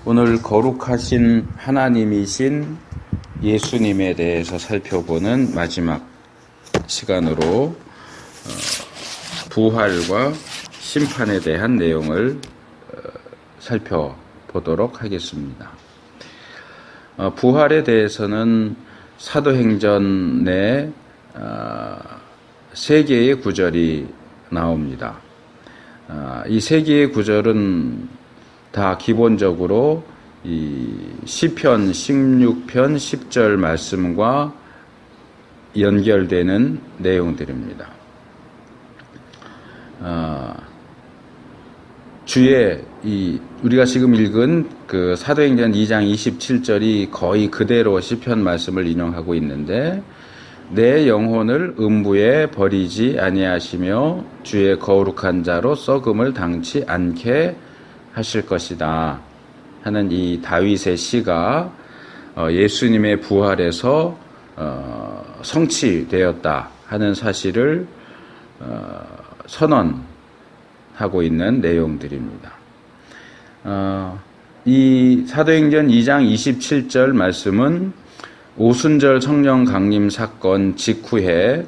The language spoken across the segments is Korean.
오늘 거룩하신 하나님이신 예수님에 대해서 살펴보는 마지막 시간으로 부활과 심판에 대한 내용을 살펴보도록 하겠습니다. 부활에 대해서는 사도행전에 3개의 구절이 나옵니다. 이 3개의 구절은 다 기본적으로 이 시편 16편 10절 말씀과 연결되는 내용들입니다. 우리가 지금 읽은 그 사도행전 2장 27절이 거의 그대로 시편 말씀을 인용하고 있는데, 내 영혼을 음부에 버리지 아니하시며 주의 거룩한 자로 썩음을 당치 않게 하실 것이다 하는 이 다윗의 시가 예수님의 부활에서 성취되었다 하는 사실을 선언하고 있는 내용들입니다. 이 사도행전 2장 27절 말씀은 오순절 성령 강림 사건 직후에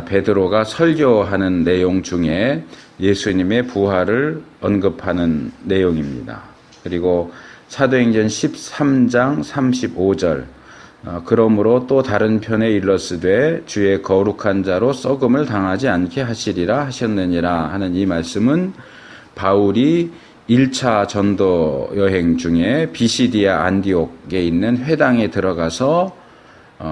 베드로가 설교하는 내용 중에 예수님의 부활을 언급하는 내용입니다. 그리고 사도행전 13장 35절 그러므로 또 다른 편에 일러스되 주의 거룩한 자로 썩음을 당하지 않게 하시리라 하셨느니라 하는 이 말씀은 바울이 1차 전도 여행 중에 비시디아 안디옥에 있는 회당에 들어가서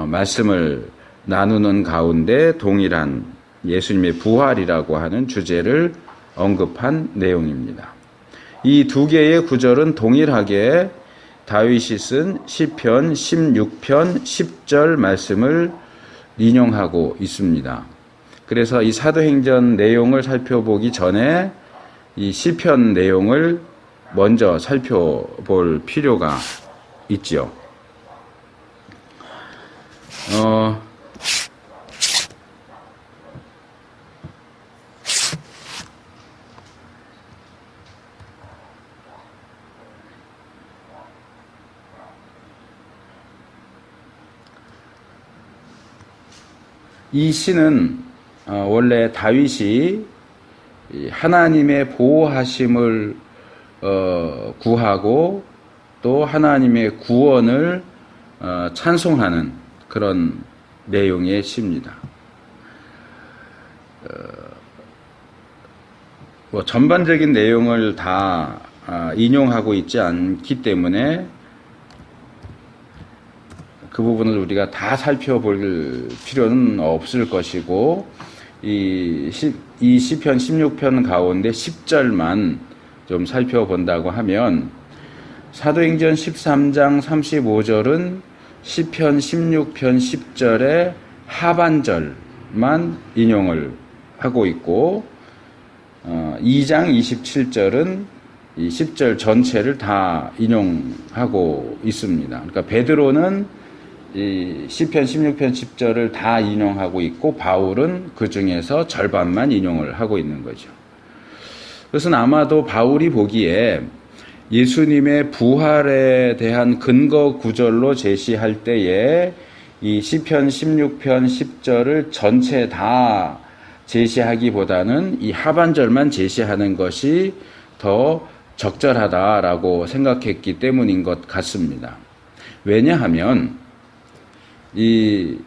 말씀을 나누는 가운데 동일한 예수님의 부활이라고 하는 주제를 언급한 내용입니다. 이 두 개의 구절은 동일하게 다윗이 쓴 시편 16편 10절 말씀을 인용하고 있습니다. 그래서 이 사도행전 내용을 살펴보기 전에 이 시편 내용을 먼저 살펴볼 필요가 있죠. 이 시는 원래 다윗이 하나님의 보호하심을 구하고 또 하나님의 구원을 찬송하는 그런 내용의 시입니다. 전반적인 내용을 다 인용하고 있지 않기 때문에 그 부분을 우리가 다 살펴볼 필요는 없을 것이고, 이 시편 16편 가운데 10절만 좀 살펴본다고 하면, 사도행전 13장 35절은 시편 16편 10절의 하반절만 인용을 하고 있고, 2장 27절은 이 10절 전체를 다 인용하고 있습니다. 그러니까 베드로는 이 시편 16편 10절을 다 인용하고 있고, 바울은 그 중에서 절반만 인용을 하고 있는 거죠. 그것은 아마도 바울이 보기에 예수님의 부활에 대한 근거 구절로 제시할 때에 이 시편 16편 10절을 전체 다 제시하기보다는 이 하반절만 제시하는 것이 더 적절하다라고 생각했기 때문인 것 같습니다. 왜냐하면 이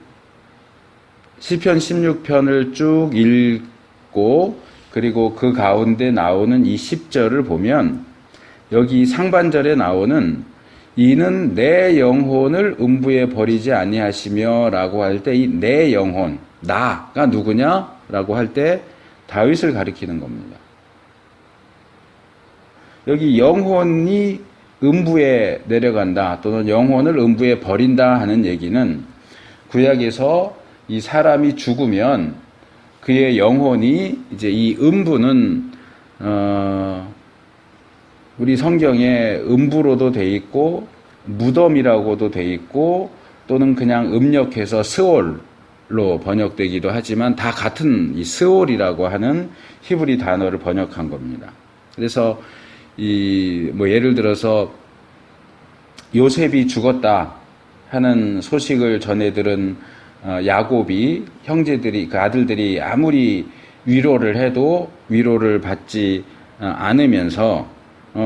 시편 16편을 쭉 읽고 그리고 그 가운데 나오는 이 10절을 보면, 여기 상반절에 나오는 이는 내 영혼을 음부에 버리지 아니하시며 라고 할 때 이 내 영혼, 나가 누구냐? 라고 할 때 다윗을 가리키는 겁니다. 여기 영혼이 음부에 내려간다 또는 영혼을 음부에 버린다 하는 얘기는, 구약에서 이 사람이 죽으면 그의 영혼이 이제 이 음부는 우리 성경에 음부로도 돼 있고 무덤이라고도 돼 있고 또는 그냥 음력해서 스올로 번역되기도 하지만 다 같은 이 스올이라고 하는 히브리 단어를 번역한 겁니다. 그래서 예를 들어서 요셉이 죽었다 하는 소식을 전해 들은 야곱이 형제들이 그 아들들이 아무리 위로를 해도 위로를 받지 않으면서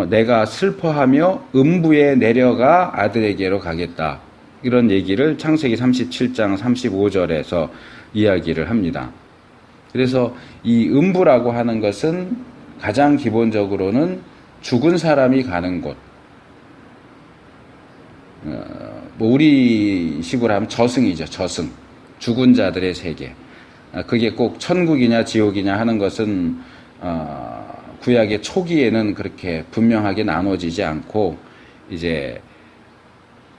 내가 슬퍼하며 음부에 내려가 아들에게로 가겠다. 이런 얘기를 창세기 37장 35절에서 이야기를 합니다. 그래서 이 음부라고 하는 것은 가장 기본적으로는 죽은 사람이 가는 곳. 우리식으로 하면 저승이죠. 저승. 죽은 자들의 세계. 그게 꼭 천국이냐 지옥이냐 하는 것은 구약의 초기에는 그렇게 분명하게 나눠지지 않고 이제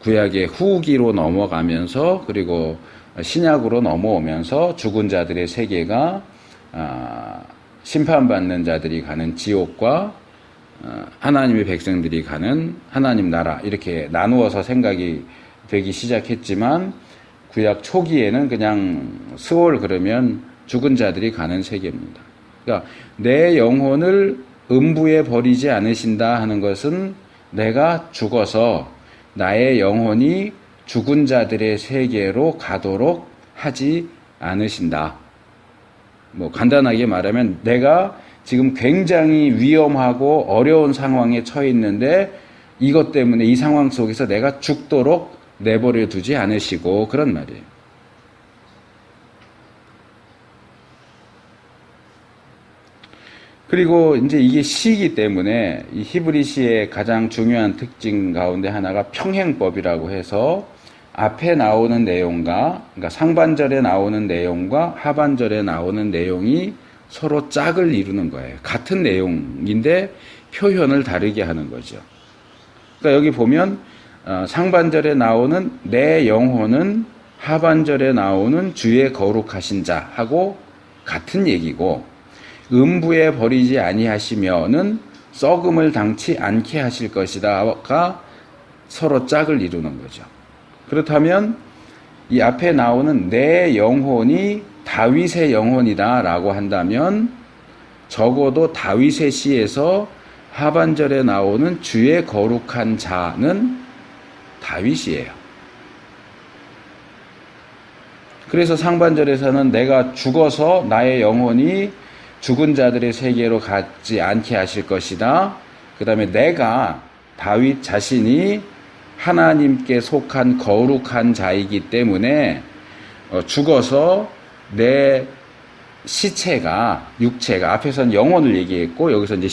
구약의 후기로 넘어가면서 그리고 신약으로 넘어오면서 죽은 자들의 세계가 심판받는 자들이 가는 지옥과 하나님의 백성들이 가는 하나님 나라 이렇게 나누어서 생각이 되기 시작했지만 구약 초기에는 그냥 스올 그러면 죽은 자들이 가는 세계입니다. 그러니까 내 영혼을 음부에 버리지 않으신다 하는 것은 내가 죽어서 나의 영혼이 죽은 자들의 세계로 가도록 하지 않으신다. 뭐 간단하게 말하면 내가 지금 굉장히 위험하고 어려운 상황에 처해 있는데 이것 때문에 이 상황 속에서 내가 죽도록 내버려 두지 않으시고 그런 말이에요. 그리고 이제 이게 시이기 때문에 이 히브리 시의 가장 중요한 특징 가운데 하나가 평행법이라고 해서 앞에 나오는 내용과 그러니까 상반절에 나오는 내용과 하반절에 나오는 내용이 서로 짝을 이루는 거예요. 같은 내용인데 표현을 다르게 하는 거죠. 그러니까 여기 보면 상반절에 나오는 내 영혼은 하반절에 나오는 주의 거룩하신 자하고 같은 얘기고 음부에 버리지 아니하시면은 썩음을 당치 않게 하실 것이다가 서로 짝을 이루는 거죠. 그렇다면 이 앞에 나오는 내 영혼이 다윗의 영혼이다라고 한다면 적어도 다윗의 시에서 하반절에 나오는 주의 거룩한 자는 다윗이에요. 그래서 상반절에서는 내가 죽어서 나의 영혼이 죽은 자들의 세계로 가지 않게 하실 것이다. 그 다음에 내가 다윗 자신이 하나님께 속한 거룩한 자이기 때문에 죽어서 내 시체가 육체가 앞에서는 영혼을 얘기했고 여기서 이제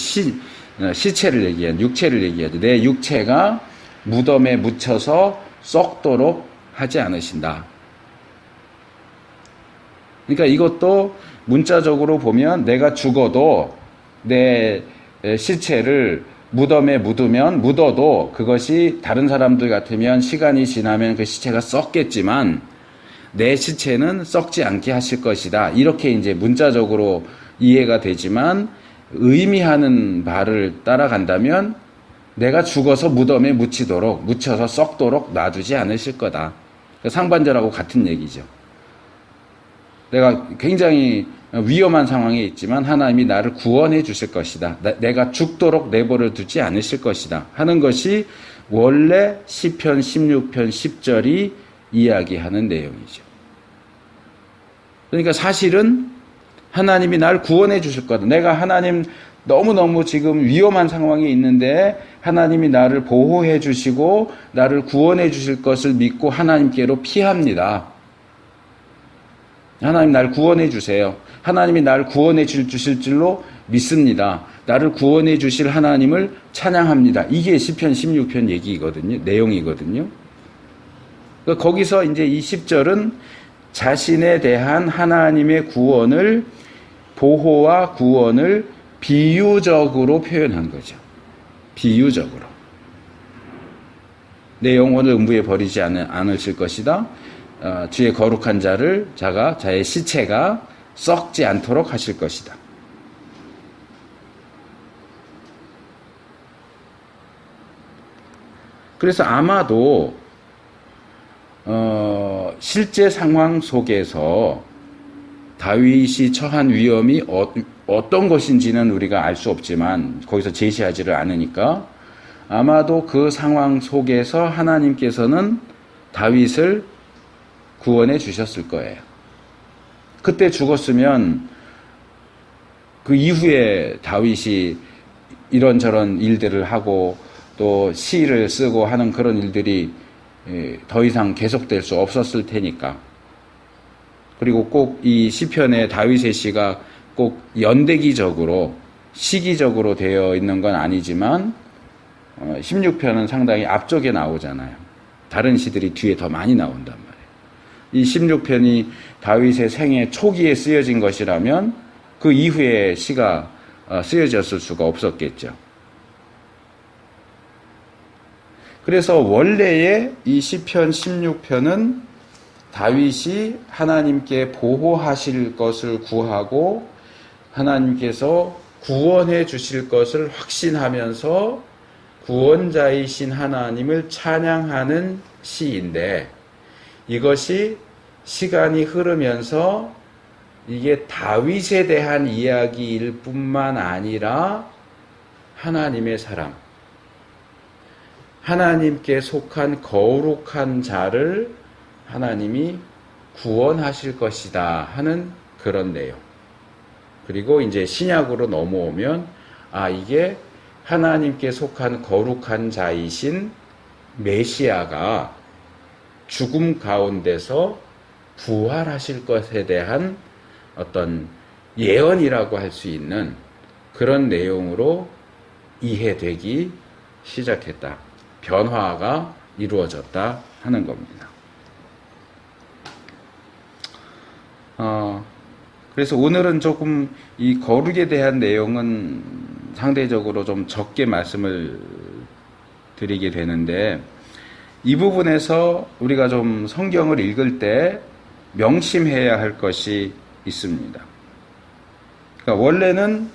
시체를 얘기한 육체를 얘기하죠. 내 육체가 무덤에 묻혀서 썩도록 하지 않으신다. 그러니까 이것도 문자적으로 보면 내가 죽어도 내 시체를 무덤에 묻어도 그것이 다른 사람들 같으면 시간이 지나면 그 시체가 썩겠지만 내 시체는 썩지 않게 하실 것이다. 이렇게 이제 문자적으로 이해가 되지만 의미하는 바를 따라간다면 내가 죽어서 무덤에 묻혀서 썩도록 놔두지 않으실 거다. 상반절하고 같은 얘기죠. 내가 굉장히 위험한 상황에 있지만 하나님이 나를 구원해 주실 것이다. 내가 죽도록 내버려 두지 않으실 것이다. 하는 것이 원래 시편 16편 10절이 이야기하는 내용이죠. 그러니까 사실은 하나님이 나를 구원해 주실 거다. 내가 하나님 너무너무 지금 위험한 상황에 있는데 하나님이 나를 보호해 주시고 나를 구원해 주실 것을 믿고 하나님께로 피합니다. 하나님 나를 구원해 주세요. 하나님이 나를 구원해 주실 줄로 믿습니다. 나를 구원해 주실 하나님을 찬양합니다. 이게 시편 16편 얘기거든요. 내용이거든요. 그러니까 거기서 이제 이 10절은 자신에 대한 하나님의 구원을 보호와 구원을 비유적으로 표현한 거죠. 비유적으로. 내 영혼을 음부에 버리지 않으실 것이다. 주의 거룩한 자의 시체가 썩지 않도록 하실 것이다. 그래서 아마도 실제 상황 속에서 다윗이 처한 위험이 어떤 것인지는 우리가 알 수 없지만 거기서 제시하지를 않으니까 아마도 그 상황 속에서 하나님께서는 다윗을 구원해 주셨을 거예요. 그때 죽었으면 그 이후에 다윗이 이런저런 일들을 하고 또 시를 쓰고 하는 그런 일들이 더 이상 계속될 수 없었을 테니까. 그리고 꼭 이 시편에 다윗의 시가 꼭 연대기적으로 시기적으로 되어 있는 건 아니지만 16편은 상당히 앞쪽에 나오잖아요. 다른 시들이 뒤에 더 많이 나온단 말이에요. 이 16편이 다윗의 생애 초기에 쓰여진 것이라면 그 이후에 시가 쓰여졌을 수가 없었겠죠. 그래서 원래의 이 시편 16편은 다윗이 하나님께 보호하실 것을 구하고 하나님께서 구원해 주실 것을 확신하면서 구원자이신 하나님을 찬양하는 시인데, 이것이 시간이 흐르면서 이게 다윗에 대한 이야기일 뿐만 아니라 하나님의 사람, 하나님께 속한 거룩한 자를 하나님이 구원하실 것이다 하는 그런 내용. 그리고 이제 신약으로 넘어오면 이게 하나님께 속한 거룩한 자이신 메시아가 죽음 가운데서 부활하실 것에 대한 어떤 예언이라고 할 수 있는 그런 내용으로 이해되기 시작했다. 변화가 이루어졌다 하는 겁니다. 그래서 오늘은 조금 이 거룩에 대한 내용은 상대적으로 좀 적게 말씀을 드리게 되는데, 이 부분에서 우리가 좀 성경을 읽을 때 명심해야 할 것이 있습니다. 그러니까 원래는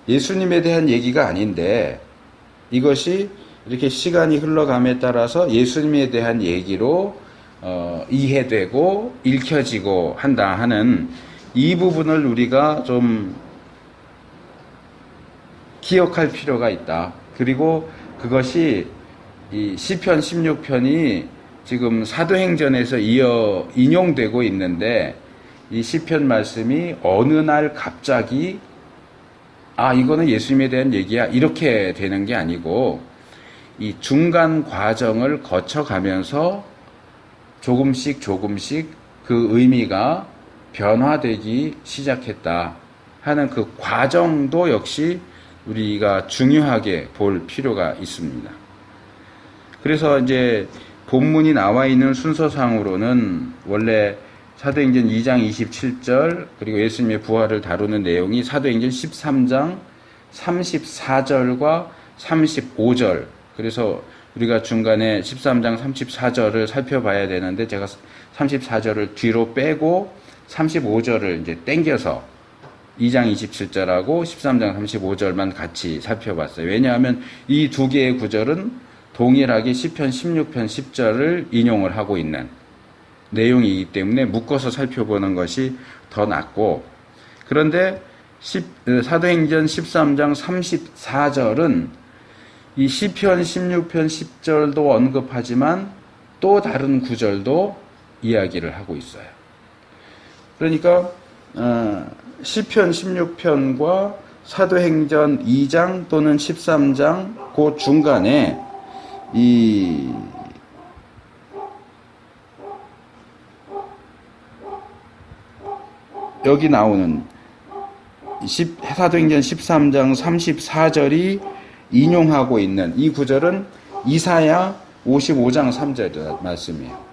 예수님에 대한 얘기가 아닌데 이것이 이렇게 시간이 흘러감에 따라서 예수님에 대한 얘기로 이해되고 읽혀지고 한다 하는 이 부분을 우리가 좀 기억할 필요가 있다. 그리고 그것이 이 시편 16편이 지금 사도행전에서 이어 인용되고 있는데, 이 시편 말씀이 어느 날 갑자기 이거는 예수님에 대한 얘기야 이렇게 되는 게 아니고, 이 중간 과정을 거쳐가면서 조금씩 그 의미가 변화되기 시작했다 하는 그 과정도 역시 우리가 중요하게 볼 필요가 있습니다. 그래서 이제 본문이 나와 있는 순서상으로는 원래 사도행전 2장 27절 그리고 예수님의 부활을 다루는 내용이 사도행전 13장 34절과 35절, 그래서 우리가 중간에 13장 34절을 살펴봐야 되는데 제가 34절을 뒤로 빼고 35절을 이제 땡겨서 2장 27절하고 13장 35절만 같이 살펴봤어요. 왜냐하면 이 두 개의 구절은 동일하게 시편 16편 10절을 인용을 하고 있는 내용이기 때문에 묶어서 살펴보는 것이 더 낫고, 그런데 사도행전 13장 34절은 이 시편 16편 10절도 언급하지만 또 다른 구절도 이야기를 하고 있어요. 그러니까 시편 16편과 사도행전 2장 또는 13장 그 중간에 여기 나오는 사도행전 13장 34절이 인용하고 있는 이 구절은 이사야 55장 3절 말씀이에요.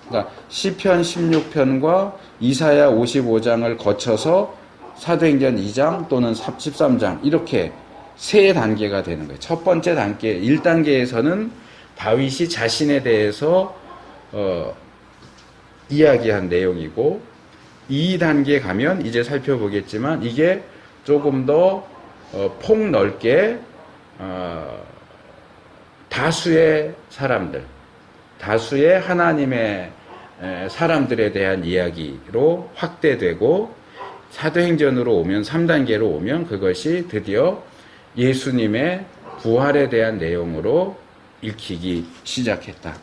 그러니까 시편 16편과 이사야 55장을 거쳐서 사도행전 2장 또는 13장 이렇게 세 단계가 되는 거예요. 첫 번째 단계 1단계에서는 다윗이 자신에 대해서 이야기한 내용이고, 2단계 가면 이제 살펴보겠지만 이게 조금 더 폭넓게 다수의 사람들, 다수의 하나님의 사람들에 대한 이야기로 확대되고, 사도행전으로 오면 3단계로 오면 그것이 드디어 예수님의 부활에 대한 내용으로 읽히기 시작했다.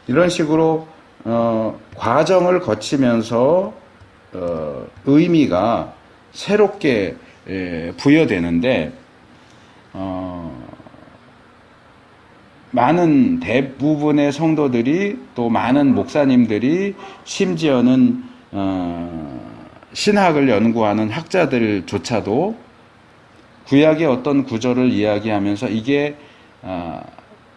이런 식으로 과정을 거치면서 의미가 새롭게 부여되는데 많은 대부분의 성도들이 또 많은 목사님들이 심지어는 신학을 연구하는 학자들조차도 구약의 어떤 구절을 이야기하면서 이게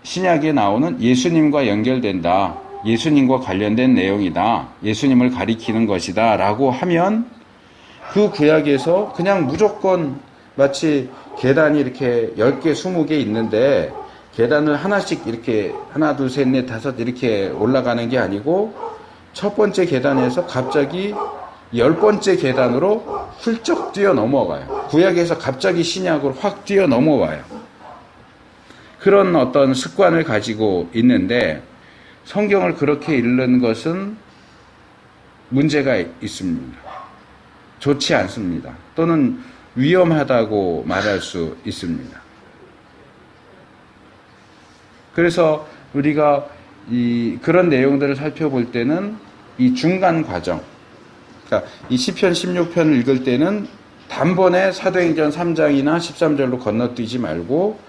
신약에 나오는 예수님과 연결된다, 예수님과 관련된 내용이다, 예수님을 가리키는 것이다 라고 하면 그 구약에서 그냥 무조건 마치 계단이 이렇게 10개, 20개 있는데 계단을 하나씩 이렇게 하나, 둘, 셋, 넷, 다섯 이렇게 올라가는 게 아니고 첫 번째 계단에서 갑자기 10번째 계단으로 훌쩍 뛰어 넘어가요. 구약에서 갑자기 신약으로 확 뛰어 넘어와요. 그런 어떤 습관을 가지고 있는데 성경을 그렇게 읽는 것은 문제가 있습니다. 좋지 않습니다. 또는 위험하다고 말할 수 있습니다. 그래서 우리가 그런 내용들을 살펴볼 때는 이 중간 과정, 그러니까 이 시편 16편을 읽을 때는 단번에 사도행전 3장이나 13절로 건너뛰지 말고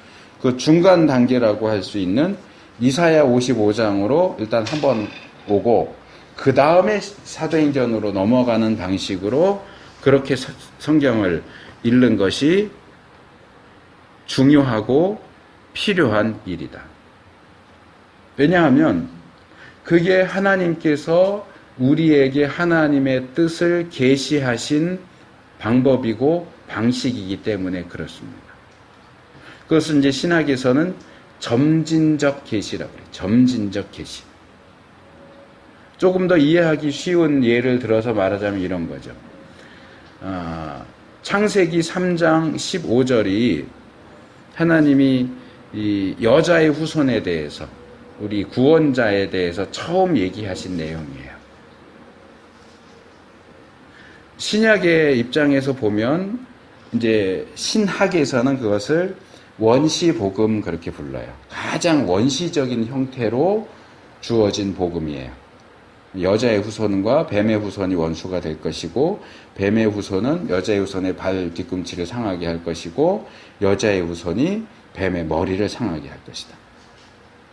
그 중간 단계라고 할 수 있는 이사야 55장으로 일단 한번 오고 그 다음에 사도행전으로 넘어가는 방식으로 그렇게 성경을 읽는 것이 중요하고 필요한 일이다. 왜냐하면 그게 하나님께서 우리에게 하나님의 뜻을 계시하신 방법이고 방식이기 때문에 그렇습니다. 그것은 이제 신학에서는 점진적 계시라고 해요. 점진적 계시. 조금 더 이해하기 쉬운 예를 들어서 말하자면 이런 거죠. 창세기 3장 15절이 하나님이 이 여자의 후손에 대해서 우리 구원자에 대해서 처음 얘기하신 내용이에요. 신약의 입장에서 보면 이제 신학에서는 그것을 원시복음 그렇게 불러요. 가장 원시적인 형태로 주어진 복음이에요. 여자의 후손과 뱀의 후손이 원수가 될 것이고 뱀의 후손은 여자의 후손의 발 뒤꿈치를 상하게 할 것이고 여자의 후손이 뱀의 머리를 상하게 할 것이다.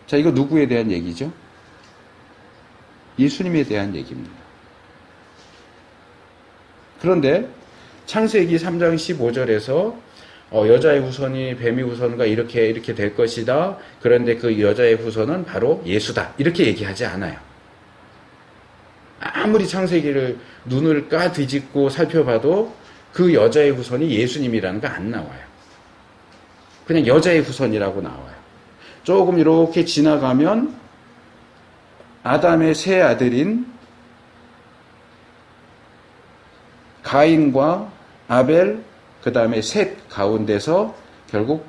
자, 이거 누구에 대한 얘기죠? 예수님에 대한 얘기입니다. 그런데 창세기 3장 15절에서 여자의 후손이 뱀의 후손과 이렇게 될 것이다. 그런데 그 여자의 후손은 바로 예수다. 이렇게 얘기하지 않아요. 아무리 창세기를 눈을 뒤집고 살펴봐도 그 여자의 후손이 예수님이라는 거 안 나와요. 그냥 여자의 후손이라고 나와요. 조금 이렇게 지나가면 아담의 세 아들인 가인과 아벨, 그 다음에 셋 가운데서 결국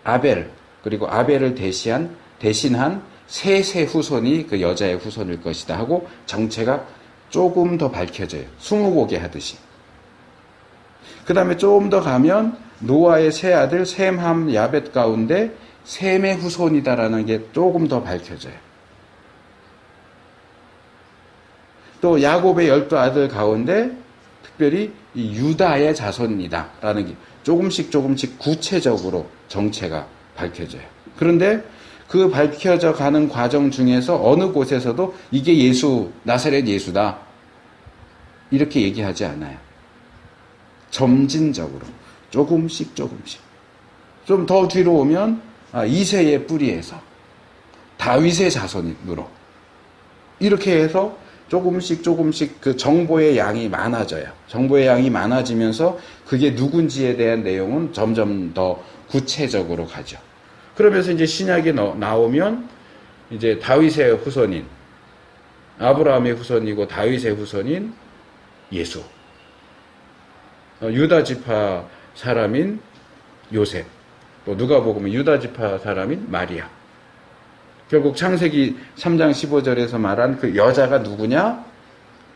아벨, 그리고 아벨을 대신한 셋의 후손이 그 여자의 후손일 것이다 하고 정체가 조금 더 밝혀져요. 스무고개 하듯이. 그 다음에 조금 더 가면 노아의 세 아들 셈, 함, 야벳 가운데 셈의 후손이다라는 게 조금 더 밝혀져요. 또 야곱의 12아들 가운데 특별히 이 유다의 자손이다라는 게 조금씩 구체적으로 정체가 밝혀져요. 그런데 그 밝혀져 가는 과정 중에서 어느 곳에서도 이게 예수, 나사렛 예수다 이렇게 얘기하지 않아요. 점진적으로 조금씩 좀 더 뒤로 오면 이새의 뿌리에서 다윗의 자손으로 이렇게 해서 조금씩 그 정보의 양이 많아져요. 정보의 양이 많아지면서 그게 누군지에 대한 내용은 점점 더 구체적으로 가죠. 그러면서 이제 신약에 나오면 이제 다윗의 후손인 아브라함의 후손이고 다윗의 후손인 예수, 유다 지파 사람인 요셉, 또 누가복음은 유다 지파 사람인 마리아. 결국 창세기 3장 15절에서 말한 그 여자가 누구냐?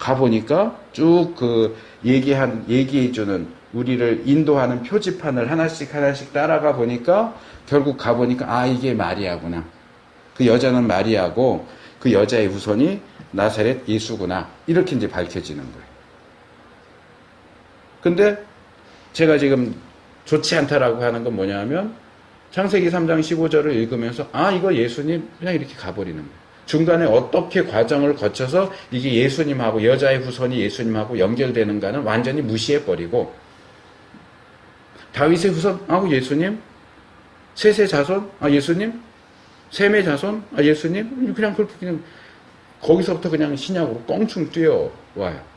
가보니까 쭉 그 얘기해주는, 우리를 인도하는 표지판을 하나씩 하나씩 따라가 보니까 결국 가보니까, 아, 이게 마리아구나. 그 여자는 마리아고 그 여자의 후손이 나사렛 예수구나. 이렇게 이제 밝혀지는 거예요. 근데 제가 지금 좋지 않다라고 하는 건 뭐냐면, 창세기 3장 15절을 읽으면서, 아, 이거 예수님, 그냥 이렇게 가버리는 거예요. 중간에 어떻게 과정을 거쳐서 이게 예수님하고, 여자의 후손이 예수님하고 연결되는가는 완전히 무시해버리고, 다윗의 후손, 아, 예수님? 셋의 자손, 아, 예수님? 셈의 자손, 아, 예수님? 그냥 그렇게 그냥 거기서부터 그냥 신약으로 껑충 뛰어와요.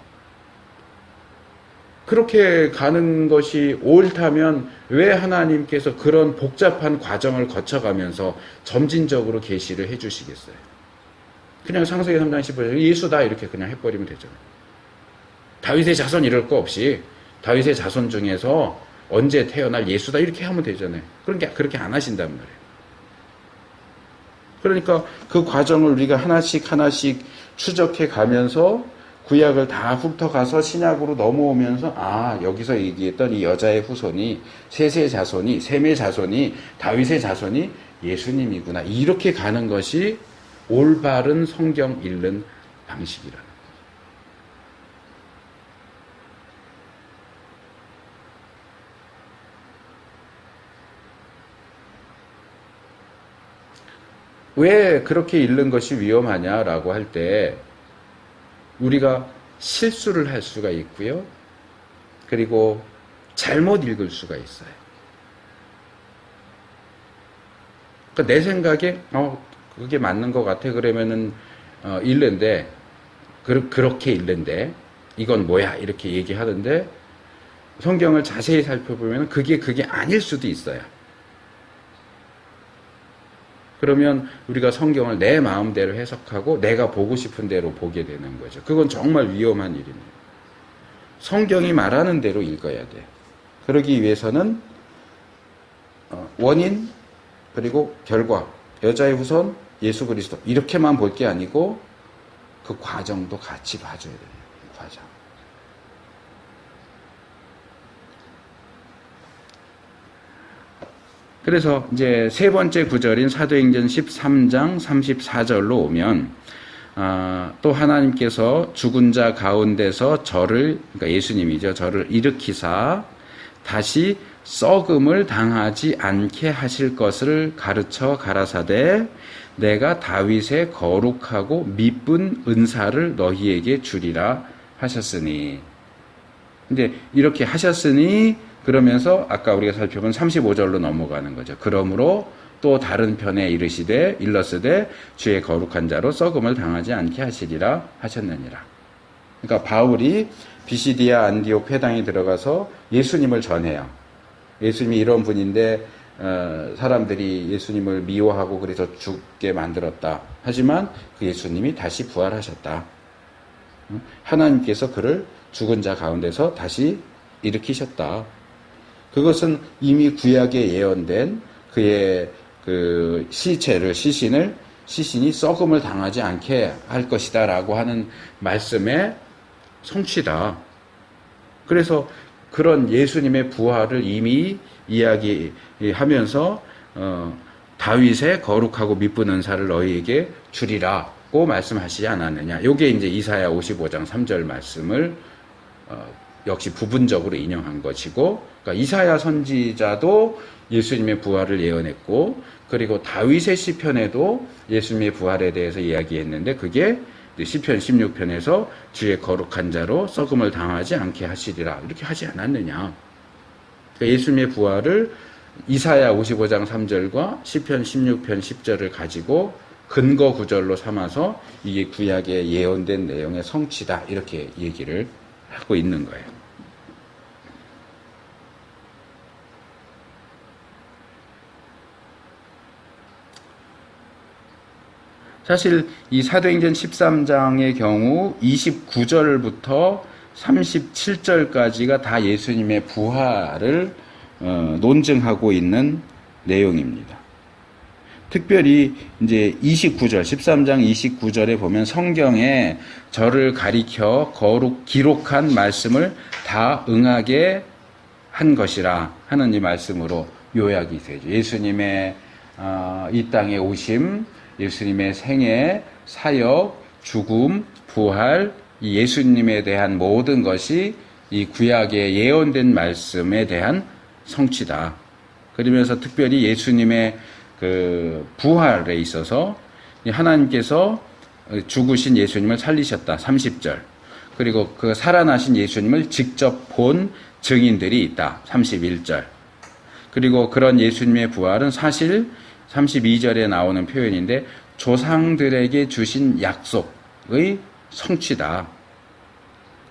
그렇게 가는 것이 옳다면 왜 하나님께서 그런 복잡한 과정을 거쳐가면서 점진적으로 계시를 해주시겠어요? 그냥 창세기 3장 15절 예수다 이렇게 그냥 해버리면 되죠. 다윗의 자손 이럴 거 없이 다윗의 자손 중에서 언제 태어날 예수다 이렇게 하면 되잖아요. 그렇게 안 하신단 말이에요. 그러니까 그 과정을 우리가 하나씩 하나씩 추적해 가면서 구약을 다 훑어가서 신약으로 넘어오면서, 아, 여기서 얘기했던 이 여자의 후손이, 셋의 자손이, 셈의 자손이, 다윗의 자손이 예수님이구나. 이렇게 가는 것이 올바른 성경 읽는 방식이라는 거죠. 왜 그렇게 읽는 것이 위험하냐라고 할 때, 우리가 실수를 할 수가 있고요. 그리고 잘못 읽을 수가 있어요. 그러니까 내 생각에 그게 맞는 것 같아. 그러면은 읽는데 그렇게 읽는데 이건 뭐야 이렇게 얘기하는데 성경을 자세히 살펴보면 그게 아닐 수도 있어요. 그러면 우리가 성경을 내 마음대로 해석하고 내가 보고 싶은 대로 보게 되는 거죠. 그건 정말 위험한 일입니다. 성경이 말하는 대로 읽어야 돼요. 그러기 위해서는 원인 그리고 결과, 여자의 후손, 예수 그리스도 이렇게만 볼 게 아니고 그 과정도 같이 봐줘야 돼요. 과정. 그래서 이제 세 번째 구절인 사도행전 13장 34절로 오면 또 하나님께서 죽은 자 가운데서 그러니까 예수님이죠. 저를 일으키사 다시 썩음을 당하지 않게 하실 것을 가르쳐 가라사대 내가 다윗의 거룩하고 미쁜 은사를 너희에게 주리라 하셨으니. 근데 이렇게 하셨으니 그러면서 아까 우리가 살펴본 35절로 넘어가는 거죠. 그러므로 또 다른 편에 일러스되 주의 거룩한 자로 썩음을 당하지 않게 하시리라 하셨느니라. 그러니까 바울이 비시디아 안디옥 회당에 들어가서 예수님을 전해요. 예수님이 이런 분인데 사람들이 예수님을 미워하고 그래서 죽게 만들었다. 하지만 그 예수님이 다시 부활하셨다. 하나님께서 그를 죽은 자 가운데서 다시 일으키셨다. 그것은 이미 구약에 예언된 그의 그 시신이 썩음을 당하지 않게 할 것이다 라고 하는 말씀의 성취다. 그래서 그런 예수님의 부활을 이미 이야기하면서 다윗의 거룩하고 미쁜 은사를 너희에게 주리라고 말씀하시지 않았느냐. 요게 이제 이사야 55장 3절 말씀을 역시 부분적으로 인용한 것이고, 그러니까 이사야 선지자도 예수님의 부활을 예언했고, 그리고 다윗의 시편에도 예수님의 부활에 대해서 이야기했는데, 그게 시편 16편에서 주의 거룩한 자로 썩음을 당하지 않게 하시리라 이렇게 하지 않았느냐. 그러니까 예수님의 부활을 이사야 55장 3절과 시편 16편 10절을 가지고 근거 구절로 삼아서 이게 구약에 예언된 내용의 성취다 이렇게 얘기를 하고 있는 거예요. 사실 이 사도행전 13장의 경우 29절부터 37절까지가 다 예수님의 부활을 논증하고 있는 내용입니다. 특별히 이제 29절, 13장 29절에 보면 성경에 저를 가리켜 거룩 기록한 말씀을 다 응하게 한 것이라 하는 이 말씀으로 요약이 되죠. 예수님의 이 땅에 오심, 예수님의 생애, 사역, 죽음, 부활, 이 예수님에 대한 모든 것이 이 구약에 예언된 말씀에 대한 성취다. 그러면서 특별히 예수님의 그 부활에 있어서 하나님께서 죽으신 예수님을 살리셨다. 30절. 그리고 그 살아나신 예수님을 직접 본 증인들이 있다. 31절. 그리고 그런 예수님의 부활은 사실 32절에 나오는 표현인데 조상들에게 주신 약속의 성취다.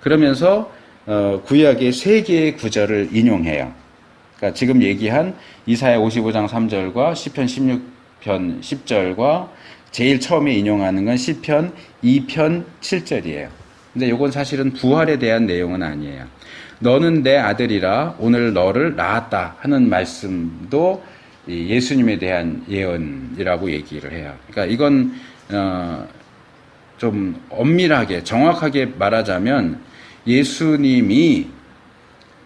그러면서 구약의 세 개의 구절을 인용해요. 그러니까 지금 얘기한 이사야 55장 3절과 시편 16편 10절과 제일 처음에 인용하는 건 시편 2편 7절이에요. 근데 이건 사실은 부활에 대한 내용은 아니에요. 너는 내 아들이라 오늘 너를 낳았다 하는 말씀도 예수님에 대한 예언이라고 얘기를 해요. 그러니까 이건 좀 엄밀하게 정확하게 말하자면 예수님이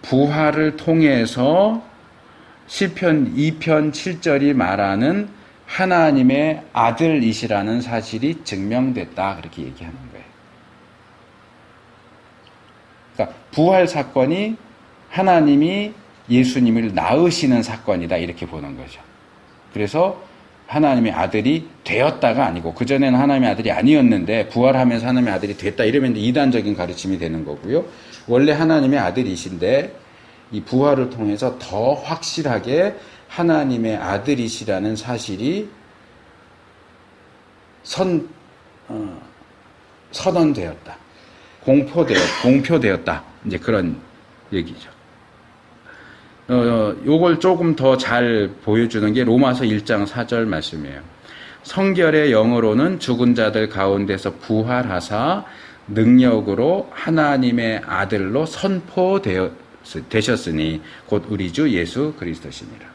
부활을 통해서 시편 2편 7절이 말하는 하나님의 아들이시라는 사실이 증명됐다. 그렇게 얘기하는 거예요. 그러니까 부활 사건이 하나님이 예수님을 낳으시는 사건이다. 이렇게 보는 거죠. 그래서 하나님의 아들이 되었다가 아니고 그전에는 하나님의 아들이 아니었는데 부활하면서 하나님의 아들이 됐다. 이러면 이단적인 가르침이 되는 거고요. 원래 하나님의 아들이신데 이 부활을 통해서 더 확실하게 하나님의 아들이시라는 사실이 선언되었다. 공표되었다. 이제 그런 얘기죠. 요걸 조금 더 잘 보여주는 게 로마서 1장 4절 말씀이에요. 성결의 영으로는 죽은 자들 가운데서 부활하사 능력으로 하나님의 아들로 선포되셨으니 곧 우리 주 예수 그리스도시니라.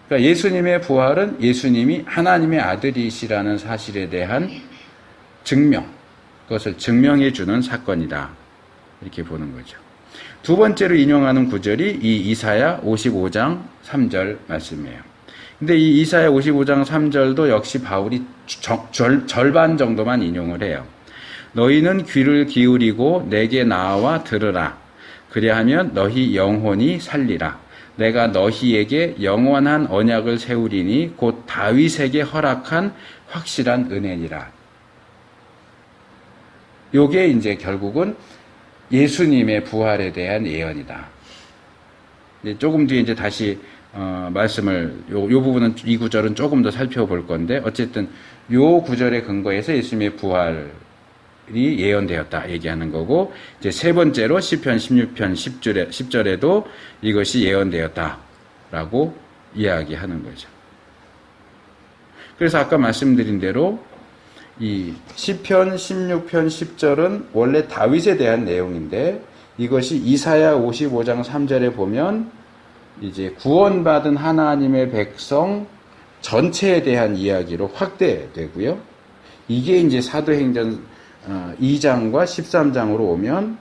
그러니까 예수님의 부활은 예수님이 하나님의 아들이시라는 사실에 대한 증명, 그것을 증명해 주는 사건이다. 이렇게 보는 거죠. 두 번째로 인용하는 구절이 이 이사야 55장 3절 말씀이에요. 근데 이 이사야 55장 3절도 역시 바울이 절반 정도만 인용을 해요. 너희는 귀를 기울이고 내게 나와 들으라. 그리하면 너희 영혼이 살리라. 내가 너희에게 영원한 언약을 세우리니 곧 다윗에게 허락한 확실한 은혜니라. 요게 이제 결국은 예수님의 부활에 대한 예언이다. 조금 뒤에 이제 다시 말씀을 요 부분은 이 구절은 조금 더 살펴볼 건데 어쨌든 요 구절에 근거해서 예수님의 부활이 예언되었다 얘기하는 거고 이제 세 번째로 시편 16편 10절에도 이것이 예언되었다라고 이야기하는 거죠. 그래서 아까 말씀드린 대로 이 시편 16편 10절은 원래 다윗에 대한 내용인데 이것이 이사야 55장 3절에 보면 이제 구원받은 하나님의 백성 전체에 대한 이야기로 확대되고요. 이게 이제 사도행전 2장과 13장으로 오면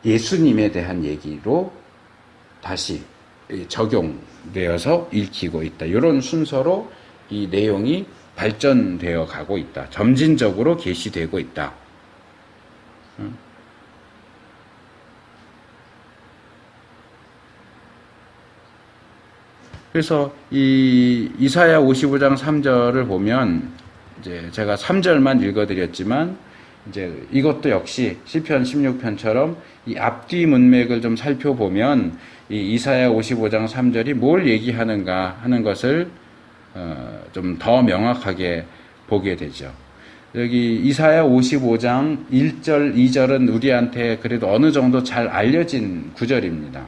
예수님에 대한 얘기로 다시 적용되어서 읽히고 있다. 이런 순서로 이 내용이 발전되어 가고 있다. 점진적으로 계시되고 있다. 그래서 이 이사야 55장 3절을 보면 이제 제가 3절만 읽어드렸지만 이제 이것도 역시 시편 16편처럼 이 앞뒤 문맥을 좀 살펴보면 이 이사야 55장 3절이 뭘 얘기하는가 하는 것을 좀 더 명확하게 보게 되죠. 여기 이사야 55장 1절, 2절은 우리한테 그래도 어느 정도 잘 알려진 구절입니다.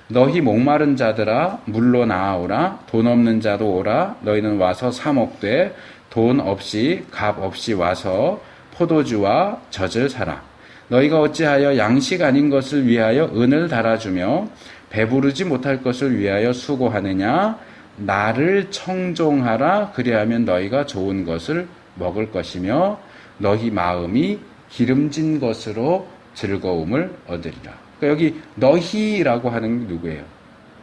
너희 목마른 자들아 물로 나아오라. 돈 없는 자도 오라. 너희는 와서 사 먹되 돈 없이 값 없이 와서 포도주와 젖을 사라. 너희가 어찌하여 양식 아닌 것을 위하여 은을 달아주며 배부르지 못할 것을 위하여 수고하느냐. 나를 청종하라. 그리하면 너희가 좋은 것을 먹을 것이며 너희 마음이 기름진 것으로 즐거움을 얻으리라. 그러니까 여기 너희라고 하는 게 누구예요?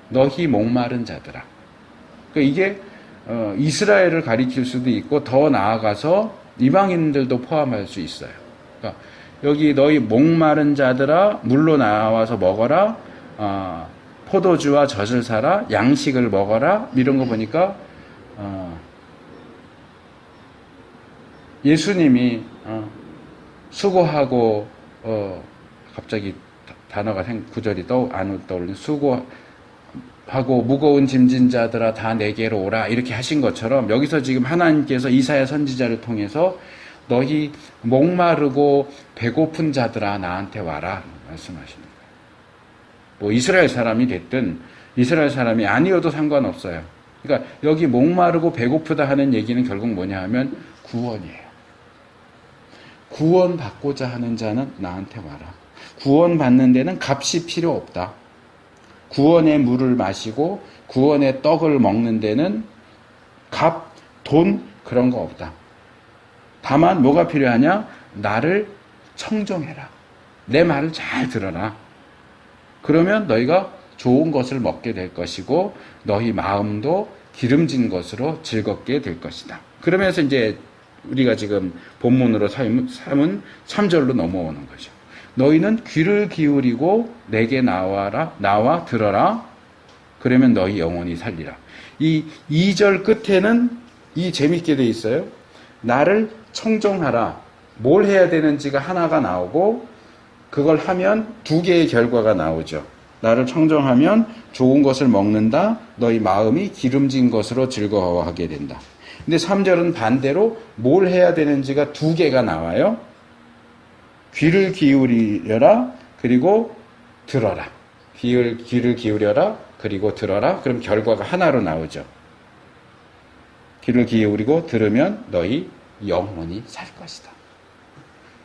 너희 목마른 자들아. 그러니까 이게 이스라엘을 가리킬 수도 있고 더 나아가서 이방인들도 포함할 수 있어요. 그러니까 여기 너희 목마른 자들아 물로 나와서 먹어라. 포도주와 젖을 사라. 양식을 먹어라. 이런 거 보니까 예수님이 수고하고 갑자기 단어가 구절이 안 떠오르는 수고하고 무거운 짐진 자들아 다 내게로 오라 이렇게 하신 것처럼 여기서 지금 하나님께서 이사야 선지자를 통해서 너희 목마르고 배고픈 자들아 나한테 와라 말씀하시는 거예요. 뭐 이스라엘 사람이 됐든 이스라엘 사람이 아니어도 상관없어요. 그러니까 여기 목마르고 배고프다 하는 얘기는 결국 뭐냐 하면 구원이에요. 구원 받고자 하는 자는 나한테 와라. 구원 받는 데는 값이 필요 없다. 구원의 물을 마시고 구원의 떡을 먹는 데는 값, 돈 그런 거 없다. 다만 뭐가 필요하냐? 나를 청종해라. 내 말을 잘 들어라. 그러면 너희가 좋은 것을 먹게 될 것이고 너희 마음도 기름진 것으로 즐겁게 될 것이다. 그러면서 이제 우리가 지금 본문으로 삼은 3절로 넘어오는 거죠. 너희는 귀를 기울이고 내게 나와 들어라. 그러면 너희 영혼이 살리라. 이 2절 끝에는 이 재밌게 돼 있어요. 나를 청종하라. 뭘 해야 되는지가 하나가 나오고 그걸 하면 두 개의 결과가 나오죠. 나를 청종하면 좋은 것을 먹는다. 너희 마음이 기름진 것으로 즐거워하게 된다. 근데 3절은 반대로 뭘 해야 되는지가 두 개가 나와요. 귀를 기울여라. 그리고 들어라. 귀를 기울여라. 그리고 들어라. 그럼 결과가 하나로 나오죠. 귀를 기울이고 들으면 너희 영혼이 살 것이다.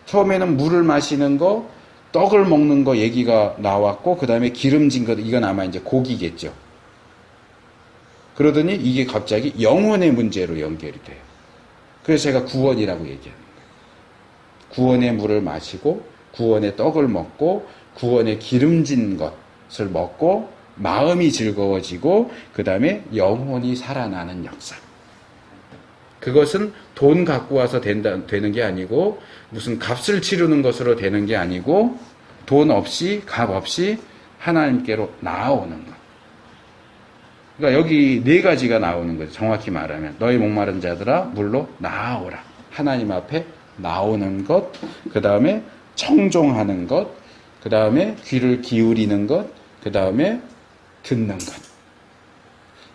처음에는 물을 마시는 거, 떡을 먹는 거 얘기가 나왔고 그 다음에 기름진 것, 이건 아마 이제 고기겠죠. 그러더니 이게 갑자기 영혼의 문제로 연결이 돼요. 그래서 제가 구원이라고 얘기하는 거예요. 구원의 물을 마시고 구원의 떡을 먹고 구원의 기름진 것을 먹고 마음이 즐거워지고 그 다음에 영혼이 살아나는 역사. 그것은 돈 갖고 와서 되는 게 아니고 무슨 값을 치르는 것으로 되는 게 아니고 돈 없이 값 없이 하나님께로 나아오는 것. 그러니까 여기 네 가지가 나오는 거죠. 정확히 말하면 너희 목마른 자들아 물로 나아오라. 하나님 앞에 나오는 것, 그 다음에 청종하는 것, 그 다음에 귀를 기울이는 것, 그 다음에 듣는 것.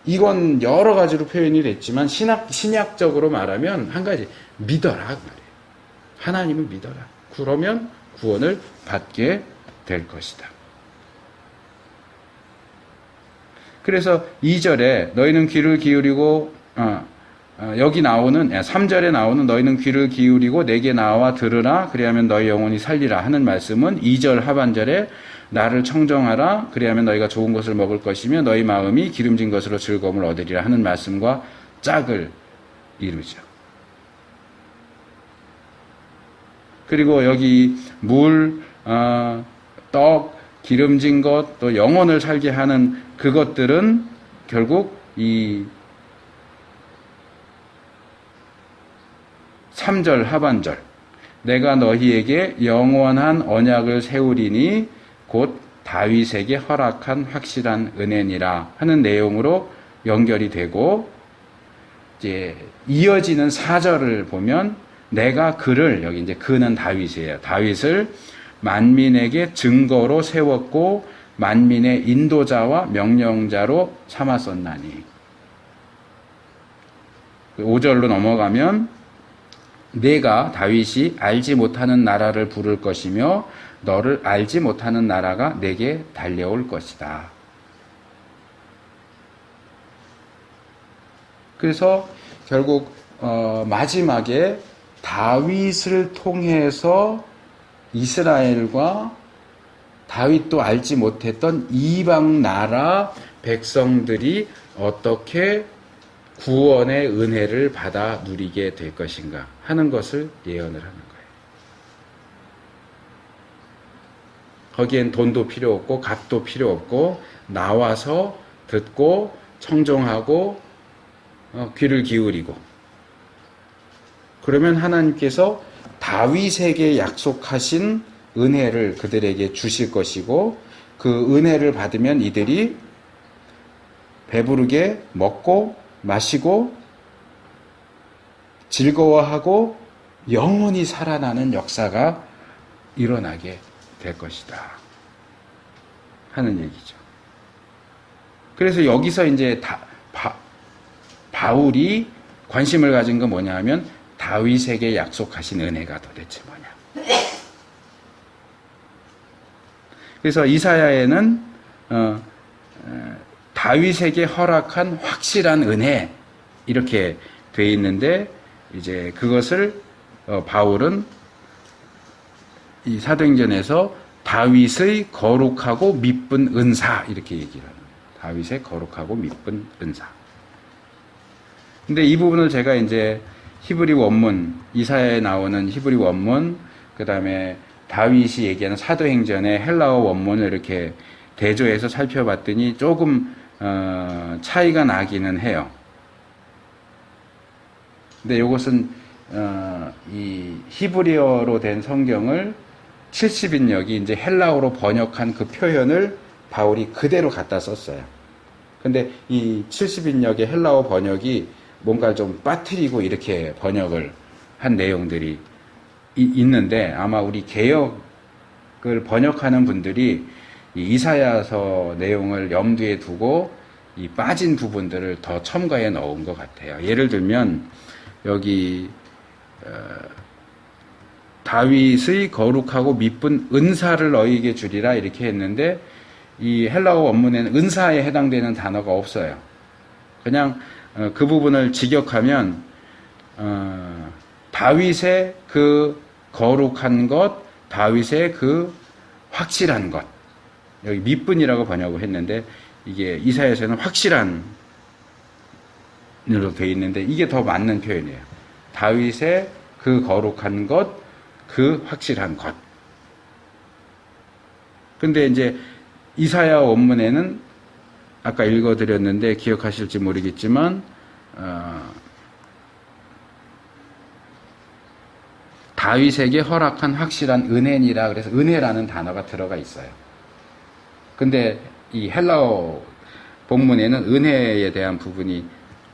이건 여러 가지로 표현이 됐지만 신약적으로 말하면 한 가지 믿어라 말이에요. 하나님을 믿어라. 그러면 구원을 받게 될 것이다. 그래서 2절에 너희는 귀를 기울이고 여기 나오는 3절에 나오는 너희는 귀를 기울이고 내게 나와 들으라 그리하면 너희 영혼이 살리라 하는 말씀은 2절 하반절에 나를 청정하라 그리하면 너희가 좋은 것을 먹을 것이며 너희 마음이 기름진 것으로 즐거움을 얻으리라 하는 말씀과 짝을 이루죠. 그리고 여기 물, 떡, 기름진 것, 또 영혼을 살게 하는 그것들은 결국 이 3절 하반절 내가 너희에게 영원한 언약을 세우리니 곧 다윗에게 허락한 확실한 은혜니라 하는 내용으로 연결이 되고 이제 이어지는 4절을 보면 내가 그를 여기 이제 그는 다윗이에요. 다윗을 만민에게 증거로 세웠고 만민의 인도자와 명령자로 삼았었나니 5절로 넘어가면 내가 다윗이 알지 못하는 나라를 부를 것이며 너를 알지 못하는 나라가 내게 달려올 것이다. 그래서 결국 마지막에 다윗을 통해서 이스라엘과 다윗도 알지 못했던 이방 나라 백성들이 어떻게 구원의 은혜를 받아 누리게 될 것인가 하는 것을 예언을 하는 거예요. 거기엔 돈도 필요 없고 값도 필요 없고 나와서 듣고 청종하고 귀를 기울이고, 그러면 하나님께서 다윗에게 약속하신 은혜를 그들에게 주실 것이고, 그 은혜를 받으면 이들이 배부르게 먹고 마시고 즐거워하고 영원히 살아나는 역사가 일어나게 될 것이다 하는 얘기죠. 그래서 여기서 이제 바울이 관심을 가진 건 뭐냐 하면 다윗에게 약속하신 은혜가 도대체 뭐냐. 그래서 이사야에는 다윗에게 허락한 확실한 은혜 이렇게 돼 있는데, 이제 그것을 바울은 이 사도행전에서 다윗의 거룩하고 미쁜 은사 이렇게 얘기를 합니다. 다윗의 거룩하고 미쁜 은사. 근데 이 부분을 제가 이제 히브리 원문, 이사야에 나오는 히브리 원문, 그 다음에 다윗이 얘기하는 사도행전의 헬라어 원문을 이렇게 대조해서 살펴봤더니 조금 차이가 나기는 해요. 근데 이것은 이 히브리어로 된 성경을 70인역이 이제 헬라어로 번역한 그 표현을 바울이 그대로 갖다 썼어요. 근데 이 70인역의 헬라어 번역이 뭔가 좀 빠뜨리고 이렇게 번역을 한 내용들이 있는데, 아마 우리 개역을 번역하는 분들이 이 이사야서 내용을 염두에 두고 이 빠진 부분들을 더 첨가해 넣은 것 같아요. 예를 들면 여기 다윗의 거룩하고 미쁜 은사를 너희에게 주리라 이렇게 했는데, 이 헬라어 원문에는 은사에 해당되는 단어가 없어요. 그냥 그 부분을 직역하면 다윗의 그 거룩한 것, 다윗의 그 확실한 것, 여기 미쁜이라고 번역을 했는데 이게 이사야서는 확실한으로 되어 있는데 이게 더 맞는 표현이에요. 다윗의 그 거룩한 것, 그 확실한 것. 근데 이제 이사야 원문에는 아까 읽어드렸는데 기억하실지 모르겠지만 다윗에게 허락한 확실한 은혜니라, 그래서 은혜라는 단어가 들어가 있어요. 근데 이 헬라어 본문에는 은혜에 대한 부분이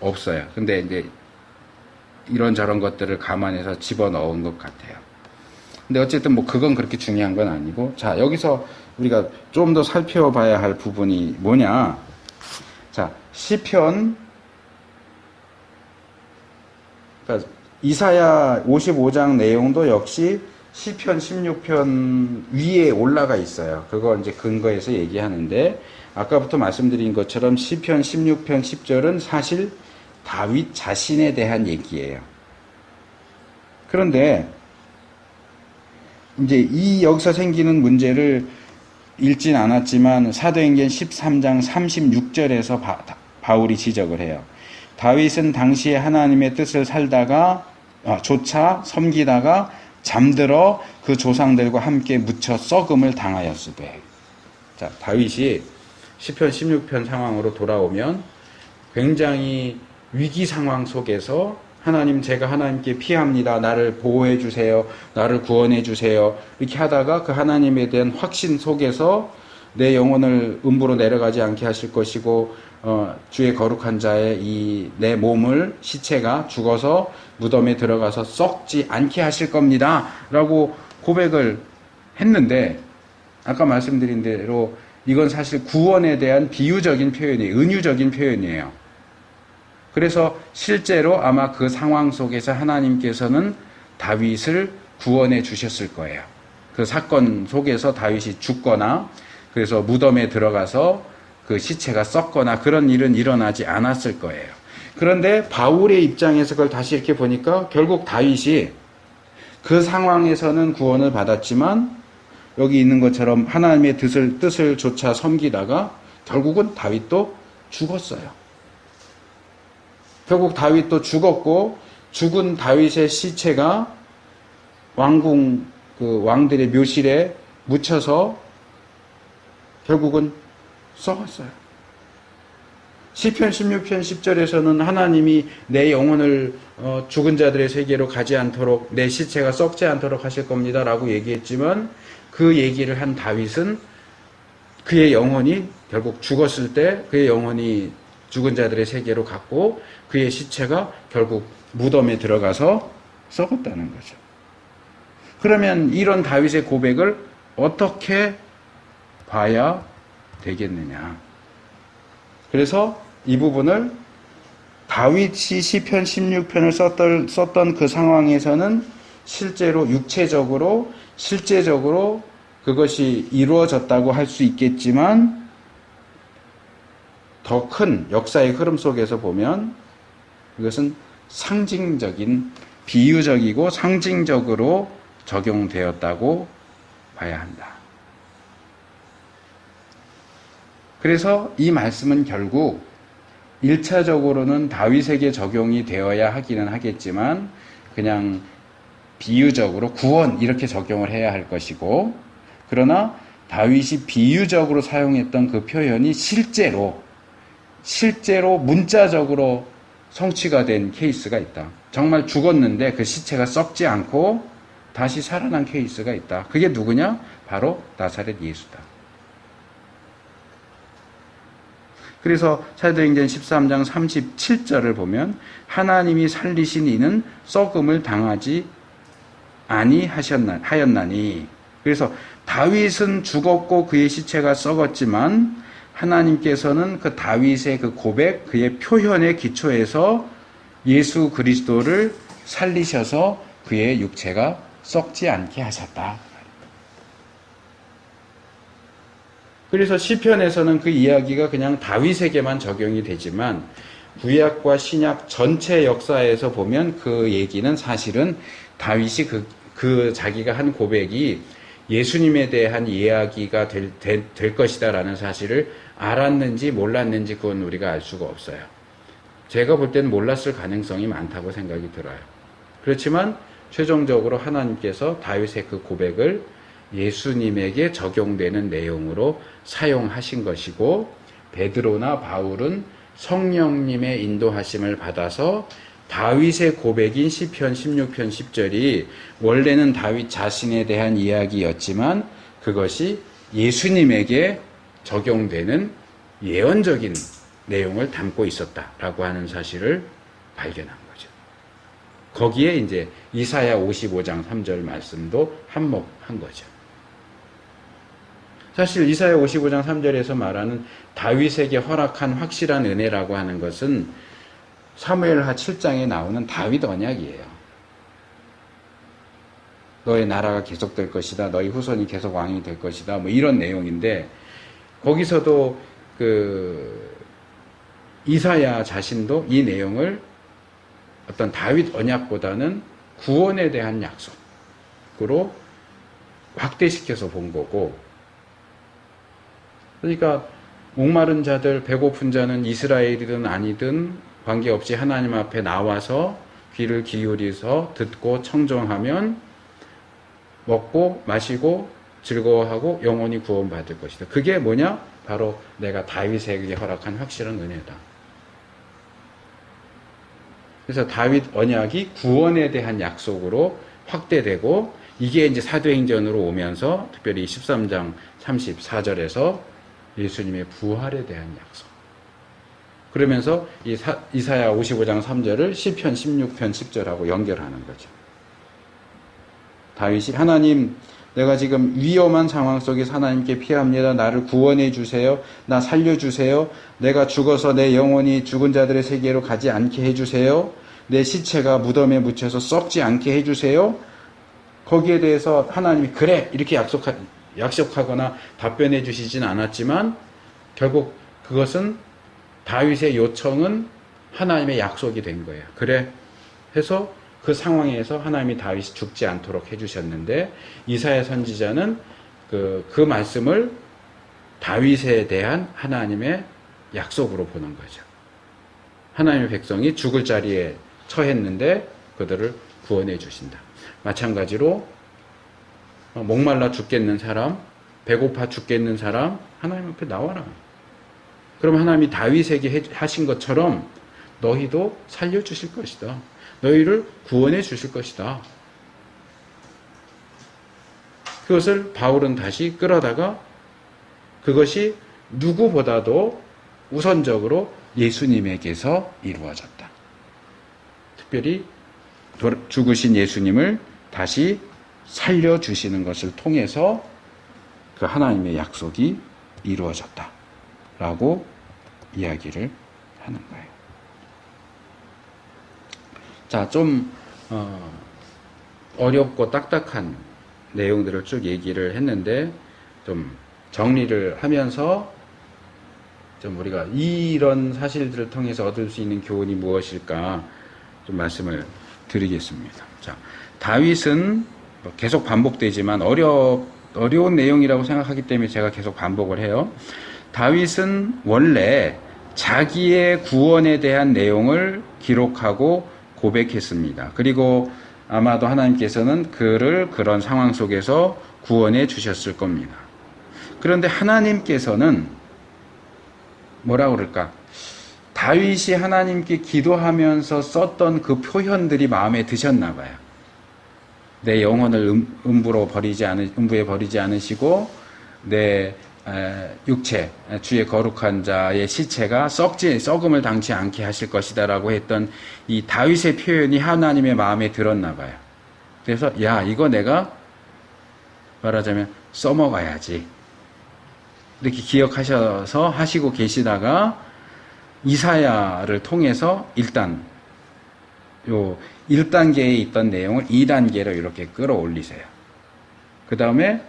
없어요. 근데 이제 이런저런 것들을 감안해서 집어넣은 것 같아요. 근데 어쨌든 뭐 그건 그렇게 중요한 건 아니고, 자, 여기서 우리가 좀 더 살펴봐야 할 부분이 뭐냐. 자, 시편, 그러니까 이사야 55장 내용도 역시 시편 16편 위에 올라가 있어요. 그거 이제 근거해서 얘기하는데, 아까부터 말씀드린 것처럼 시편 16편 10절은 사실 다윗 자신에 대한 얘기예요. 그런데 이제 이 여기서 생기는 문제를 읽진 않았지만 사도행전 13장 36절에서 바울이 지적을 해요. 다윗은 당시에 하나님의 뜻을 살다가 조차 섬기다가 잠들어 그 조상들과 함께 묻혀 썩음을 당하였으되. 자, 다윗이 시편 16편 상황으로 돌아오면 굉장히 위기 상황 속에서 하나님, 제가 하나님께 피합니다. 나를 보호해 주세요. 나를 구원해 주세요. 이렇게 하다가 그 하나님에 대한 확신 속에서 내 영혼을 음부로 내려가지 않게 하실 것이고, 주의 거룩한 자의 이 내 몸을, 시체가 죽어서 무덤에 들어가서 썩지 않게 하실 겁니다. 라고 고백을 했는데, 아까 말씀드린 대로 이건 사실 구원에 대한 비유적인 표현이에요. 은유적인 표현이에요. 그래서 실제로 아마 그 상황 속에서 하나님께서는 다윗을 구원해 주셨을 거예요. 그 사건 속에서 다윗이 죽거나, 그래서 무덤에 들어가서 그 시체가 썩거나 그런 일은 일어나지 않았을 거예요. 그런데 바울의 입장에서 그걸 다시 이렇게 보니까 결국 다윗이 그 상황에서는 구원을 받았지만 여기 있는 것처럼 하나님의 뜻을 조차 섬기다가 결국은 다윗도 죽었어요. 결국 다윗도 죽었고 죽은 다윗의 시체가 왕궁 그 왕들의 묘실에 묻혀서 결국은 썩었어요. 시편 16편 10절에서는 하나님이 내 영혼을 죽은 자들의 세계로 가지 않도록 내 시체가 썩지 않도록 하실 겁니다 라고 얘기했지만 그 얘기를 한 다윗은 그의 영혼이 결국 죽었을 때 그의 영혼이 죽은 자들의 세계로 갔고 그의 시체가 결국 무덤에 들어가서 썩었다는 거죠. 그러면 이런 다윗의 고백을 어떻게 봐야 되겠느냐. 그래서 이 부분을 다윗이 시편 16편을 썼던 그 상황에서는 실제로 육체적으로 실제적으로 그것이 이루어졌다고 할 수 있겠지만 더 큰 역사의 흐름 속에서 보면 이것은 상징적인 비유적이고 상징적으로 적용되었다고 봐야 한다. 그래서 이 말씀은 결국 1차적으로는 다윗에게 적용이 되어야 하기는 하겠지만 그냥 비유적으로 구원 이렇게 적용을 해야 할 것이고 그러나 다윗이 비유적으로 사용했던 그 표현이 실제로 문자적으로 성취가 된 케이스가 있다. 정말 죽었는데 그 시체가 썩지 않고 다시 살아난 케이스가 있다. 그게 누구냐? 바로 나사렛 예수다. 그래서 사도행전 13장 37절을 보면 하나님이 살리신 이는 썩음을 당하지 아니하였나니. 그래서 다윗은 죽었고 그의 시체가 썩었지만 하나님께서는 그 다윗의 그 고백, 그의 표현의 기초에서 예수 그리스도를 살리셔서 그의 육체가 썩지 않게 하셨다. 그래서 시편에서는 그 이야기가 그냥 다윗에게만 적용이 되지만 구약과 신약 전체 역사에서 보면 그 얘기는 사실은 다윗이 그 자기가 한 고백이 예수님에 대한 이야기가 될 것이다라는 사실을 알았는지 몰랐는지 그건 우리가 알 수가 없어요. 제가 볼 때는 몰랐을 가능성이 많다고 생각이 들어요. 그렇지만 최종적으로 하나님께서 다윗의 그 고백을 예수님에게 적용되는 내용으로 사용하신 것이고 베드로나 바울은 성령님의 인도하심을 받아서 다윗의 고백인 시편 16편 10절이 원래는 다윗 자신에 대한 이야기였지만 그것이 예수님에게 적용되는 예언적인 내용을 담고 있었다라고 하는 사실을 발견한 거죠. 거기에 이제 이사야 55장 3절 말씀도 한몫한 거죠. 사실 이사야 55장 3절에서 말하는 다윗에게 허락한 확실한 은혜라고 하는 것은 사무엘하 7장에 나오는 다윗 언약이에요. 너의 나라가 계속될 것이다. 너희 후손이 계속 왕이 될 것이다. 뭐 이런 내용인데 거기서도 그 이사야 자신도 이 내용을 어떤 다윗 언약보다는 구원에 대한 약속으로 확대시켜서 본 거고 그러니까 목마른 자들, 배고픈 자는 이스라엘이든 아니든 관계없이 하나님 앞에 나와서 귀를 기울여서 듣고 청정하면 먹고 마시고 즐거워하고 영원히 구원받을 것이다. 그게 뭐냐? 바로 내가 다윗에게 허락한 확실한 은혜다. 그래서 다윗 언약이 구원에 대한 약속으로 확대되고 이게 이제 사도행전으로 오면서 특별히 13장 34절에서 예수님의 부활에 대한 약속. 그러면서 이사야 55장 3절을 시편 16편 10절하고 연결하는 거죠. 다윗이 하나님 내가 지금 위험한 상황 속에서 하나님께 피합니다. 나를 구원해 주세요. 나 살려주세요. 내가 죽어서 내 영혼이 죽은 자들의 세계로 가지 않게 해주세요. 내 시체가 무덤에 묻혀서 썩지 않게 해주세요. 거기에 대해서 하나님이 그래 이렇게 약속하거나 답변해 주시진 않았지만 결국 그것은 다윗의 요청은 하나님의 약속이 된 거예요. 그래 해서 그 상황에서 하나님이 다윗이 죽지 않도록 해주셨는데 이사야 선지자는 그 말씀을 다윗에 대한 하나님의 약속으로 보는 거죠. 하나님의 백성이 죽을 자리에 처했는데 그들을 구원해 주신다. 마찬가지로 목말라 죽겠는 사람, 배고파 죽겠는 사람, 하나님 앞에 나와라. 그럼 하나님이 다윗에게 하신 것처럼 너희도 살려주실 것이다. 너희를 구원해 주실 것이다. 그것을 바울은 다시 끌어다가 그것이 누구보다도 우선적으로 예수님에게서 이루어졌다. 특별히 죽으신 예수님을 다시 살려주시는 것을 통해서 그 하나님의 약속이 이루어졌다. 라고 이야기를 하는 거예요. 자, 좀 어렵고 딱딱한 내용들을 쭉 얘기를 했는데 좀 정리를 하면서 좀 우리가 이런 사실들을 통해서 얻을 수 있는 교훈이 무엇일까 좀 말씀을 드리겠습니다. 자, 다윗은 계속 반복되지만 어려운 내용이라고 생각하기 때문에 제가 계속 반복을 해요. 다윗은 원래 자기의 구원에 대한 내용을 기록하고 고백했습니다. 그리고 아마도 하나님께서는 그를 그런 상황 속에서 구원해 주셨을 겁니다. 그런데 하나님께서는 뭐라고 그럴까? 다윗이 하나님께 기도하면서 썼던 그 표현들이 마음에 드셨나 봐요. 내 영혼을 음부에 버리지 않으시고 내 육체, 주의 거룩한 자의 시체가 썩음을 당치 않게 하실 것이다 라고 했던 이 다윗의 표현이 하나님의 마음에 들었나 봐요. 그래서 이거 내가 말하자면 써먹어야지 이렇게 기억하셔서 하시고 계시다가 이사야를 통해서 일단 요 1단계에 있던 내용을 2단계로 이렇게 끌어올리세요. 그 다음에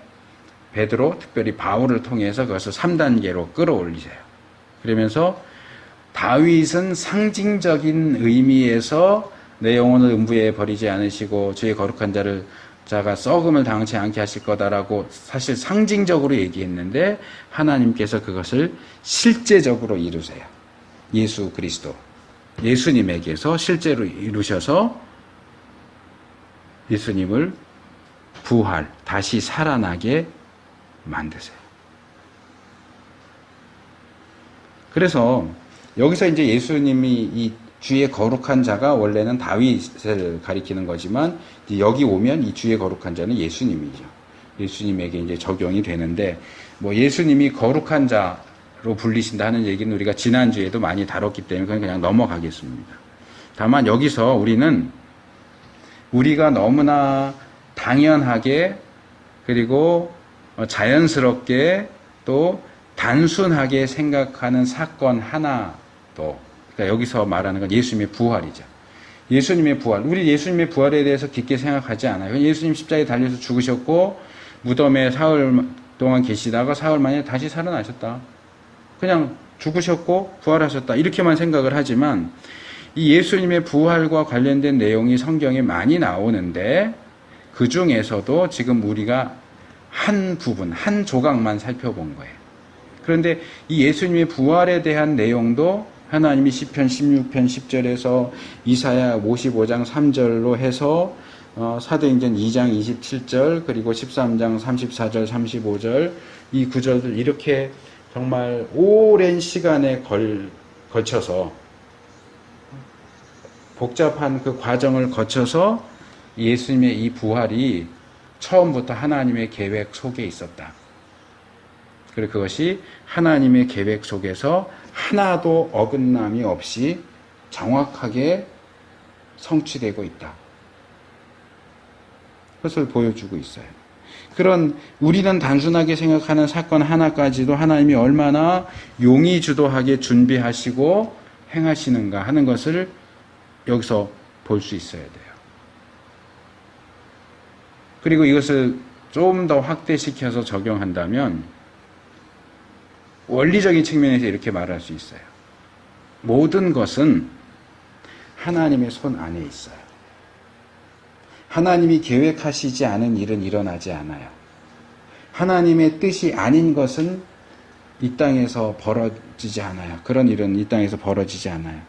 베드로, 특별히 바울을 통해서 그것을 3단계로 끌어올리세요. 그러면서 다윗은 상징적인 의미에서 내 영혼을 음부에 버리지 않으시고 주의 거룩한 자가 썩음을 당치 않게 하실 거다라고 사실 상징적으로 얘기했는데 하나님께서 그것을 실제적으로 이루세요. 예수 그리스도, 예수님에게서 실제로 이루셔서 예수님을 다시 살아나게 만드세요. 그래서 여기서 이제 예수님이 이 주의 거룩한 자가 원래는 다윗을 가리키는 거지만 여기 오면 이 주의 거룩한 자는 예수님이죠. 예수님에게 이제 적용이 되는데 예수님이 거룩한 자로 불리신다 하는 얘기는 우리가 지난주에도 많이 다뤘기 때문에 그냥 넘어가겠습니다. 다만 여기서 우리가 너무나 당연하게 그리고 자연스럽게 또 단순하게 생각하는 사건 하나 그러니까 여기서 말하는 건 예수님의 부활이죠. 예수님의 부활. 우리 예수님의 부활에 대해서 깊게 생각하지 않아요. 예수님 십자가에 달려서 죽으셨고 무덤에 사흘 동안 계시다가 사흘 만에 다시 살아나셨다. 그냥 죽으셨고 부활하셨다. 이렇게만 생각을 하지만 이 예수님의 부활과 관련된 내용이 성경에 많이 나오는데 그 중에서도 지금 우리가 한 부분, 한 조각만 살펴본 거예요. 그런데 이 예수님의 부활에 대한 내용도 하나님이 시편 16편 10절에서 이사야 55장 3절로 해서 사도행전 2장 27절 그리고 13장 34절 35절 이 구절들 이렇게 정말 오랜 시간에 걸쳐서 복잡한 그 과정을 거쳐서 예수님의 이 부활이 처음부터 하나님의 계획 속에 있었다. 그리고 그것이 하나님의 계획 속에서 하나도 어긋남이 없이 정확하게 성취되고 있다. 그것을 보여주고 있어요. 그런 우리는 단순하게 생각하는 사건 하나까지도 하나님이 얼마나 용의주도하게 준비하시고 행하시는가 하는 것을 여기서 볼 수 있어야 돼요. 그리고 이것을 좀 더 확대시켜서 적용한다면 원리적인 측면에서 이렇게 말할 수 있어요. 모든 것은 하나님의 손 안에 있어요. 하나님이 계획하시지 않은 일은 일어나지 않아요. 하나님의 뜻이 아닌 것은 이 땅에서 벌어지지 않아요. 그런 일은 이 땅에서 벌어지지 않아요.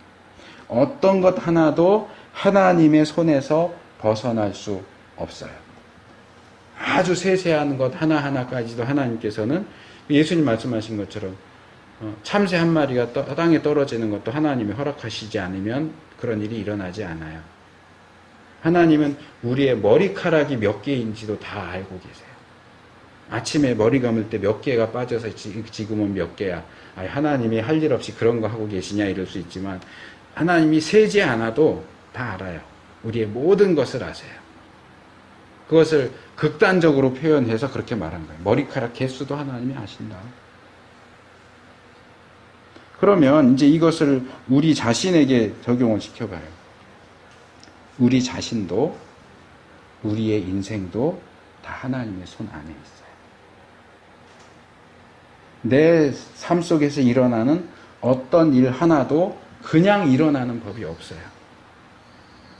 어떤 것 하나도 하나님의 손에서 벗어날 수 없어요. 아주 세세한 것 하나하나까지도 하나님께서는 예수님 말씀하신 것처럼 참새 한 마리가 땅에 떨어지는 것도 하나님이 허락하시지 않으면 그런 일이 일어나지 않아요. 하나님은 우리의 머리카락이 몇 개인지도 다 알고 계세요. 아침에 머리 감을 때 몇 개가 빠져서 지금은 몇 개야. 하나님이 할 일 없이 그런 거 하고 계시냐 이럴 수 있지만 하나님이 세지 않아도 다 알아요. 우리의 모든 것을 아세요. 그것을 극단적으로 표현해서 그렇게 말한 거예요. 머리카락 개수도 하나님이 아신다. 그러면 이제 이것을 우리 자신에게 적용을 시켜봐요. 우리 자신도 우리의 인생도 다 하나님의 손 안에 있어요. 내 삶 속에서 일어나는 어떤 일 하나도 그냥 일어나는 법이 없어요.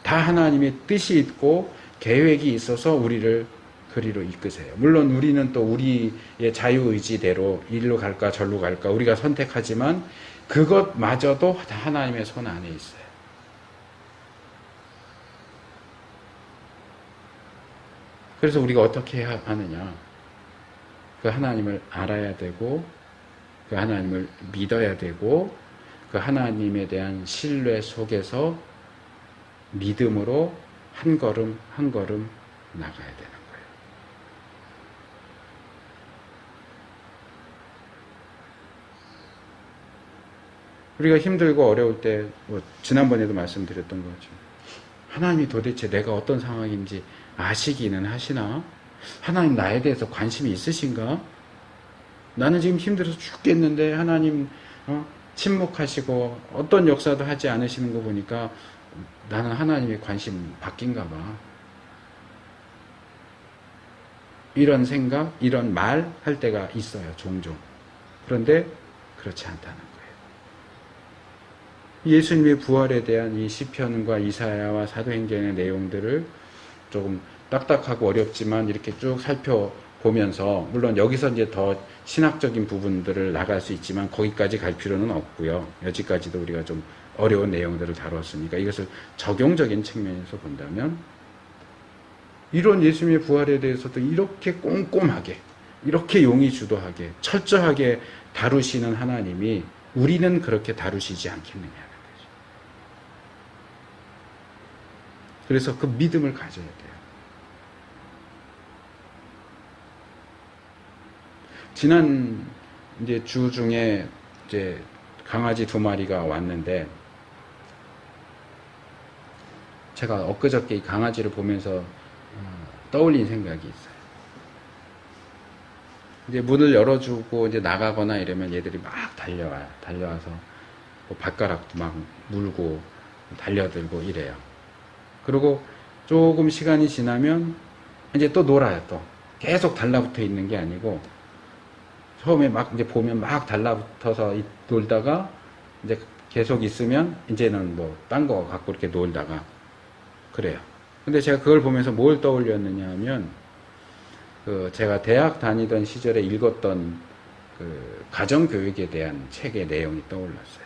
다 하나님의 뜻이 있고 계획이 있어서 우리를 그리로 이끄세요. 물론 우리는 또 우리의 자유의지대로 일로 갈까 절로 갈까 우리가 선택하지만 그것마저도 다 하나님의 손 안에 있어요. 그래서 우리가 어떻게 해야 하느냐? 그 하나님을 알아야 되고 그 하나님을 믿어야 되고 그 하나님에 대한 신뢰 속에서 믿음으로 한 걸음 한 걸음 나가야 되는 거예요. 우리가 힘들고 어려울 때 지난번에도 말씀드렸던 거죠. 하나님이 도대체 내가 어떤 상황인지 아시기는 하시나? 하나님 나에 대해서 관심이 있으신가? 나는 지금 힘들어서 죽겠는데 하나님 침묵하시고 어떤 역사도 하지 않으시는 거 보니까 나는 하나님의 관심 바뀐가 봐. 이런 생각, 이런 말 할 때가 있어요. 종종. 그런데 그렇지 않다는 거예요. 예수님의 부활에 대한 이 시편과 이사야와 사도행전의 내용들을 조금 딱딱하고 어렵지만 이렇게 쭉 살펴보면서 물론 여기서 이제 더 신학적인 부분들을 나갈 수 있지만 거기까지 갈 필요는 없고요. 여기까지도 우리가 좀 어려운 내용들을 다뤘으니까 이것을 적용적인 측면에서 본다면 이런 예수님의 부활에 대해서도 이렇게 꼼꼼하게 이렇게 용의주도하게 철저하게 다루시는 하나님이 우리는 그렇게 다루시지 않겠느냐는 거죠. 그래서 그 믿음을 가져야 돼요. 지난 이제 주 중에 이제 강아지 2마리가 왔는데 제가 엊그저께 이 강아지를 보면서 떠올린 생각이 있어요. 이제 문을 열어주고 이제 나가거나 이러면 얘들이 막 달려와요. 달려와서 뭐 발가락도 막 물고 달려들고 이래요. 그리고 조금 시간이 지나면 이제 또 놀아요. 또 계속 달라붙어 있는 게 아니고 처음에 막 이제 보면 막 달라붙어서 놀다가 이제 계속 있으면 이제는 뭐 딴 거 갖고 이렇게 놀다가 그래요. 근데 제가 그걸 보면서 뭘 떠올렸느냐 하면 제가 대학 다니던 시절에 읽었던 그 가정교육에 대한 책의 내용이 떠올랐어요.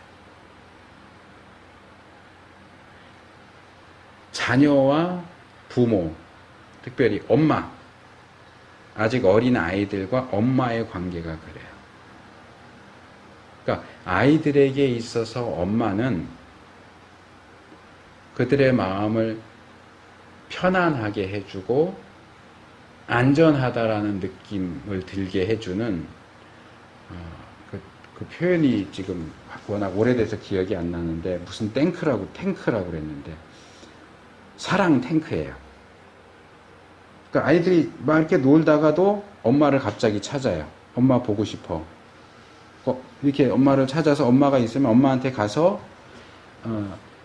자녀와 부모, 특별히 엄마, 아직 어린 아이들과 엄마의 관계가 그래요. 그러니까 아이들에게 있어서 엄마는 그들의 마음을 편안하게 해주고 안전하다라는 느낌을 들게 해주는 그 표현이 지금 워낙 오래돼서 기억이 안 나는데 무슨 탱크라고 그랬는데 사랑 탱크예요. 그러니까 아이들이 막 이렇게 놀다가도 엄마를 갑자기 찾아요. 엄마 보고 싶어. 이렇게 엄마를 찾아서 엄마가 있으면 엄마한테 가서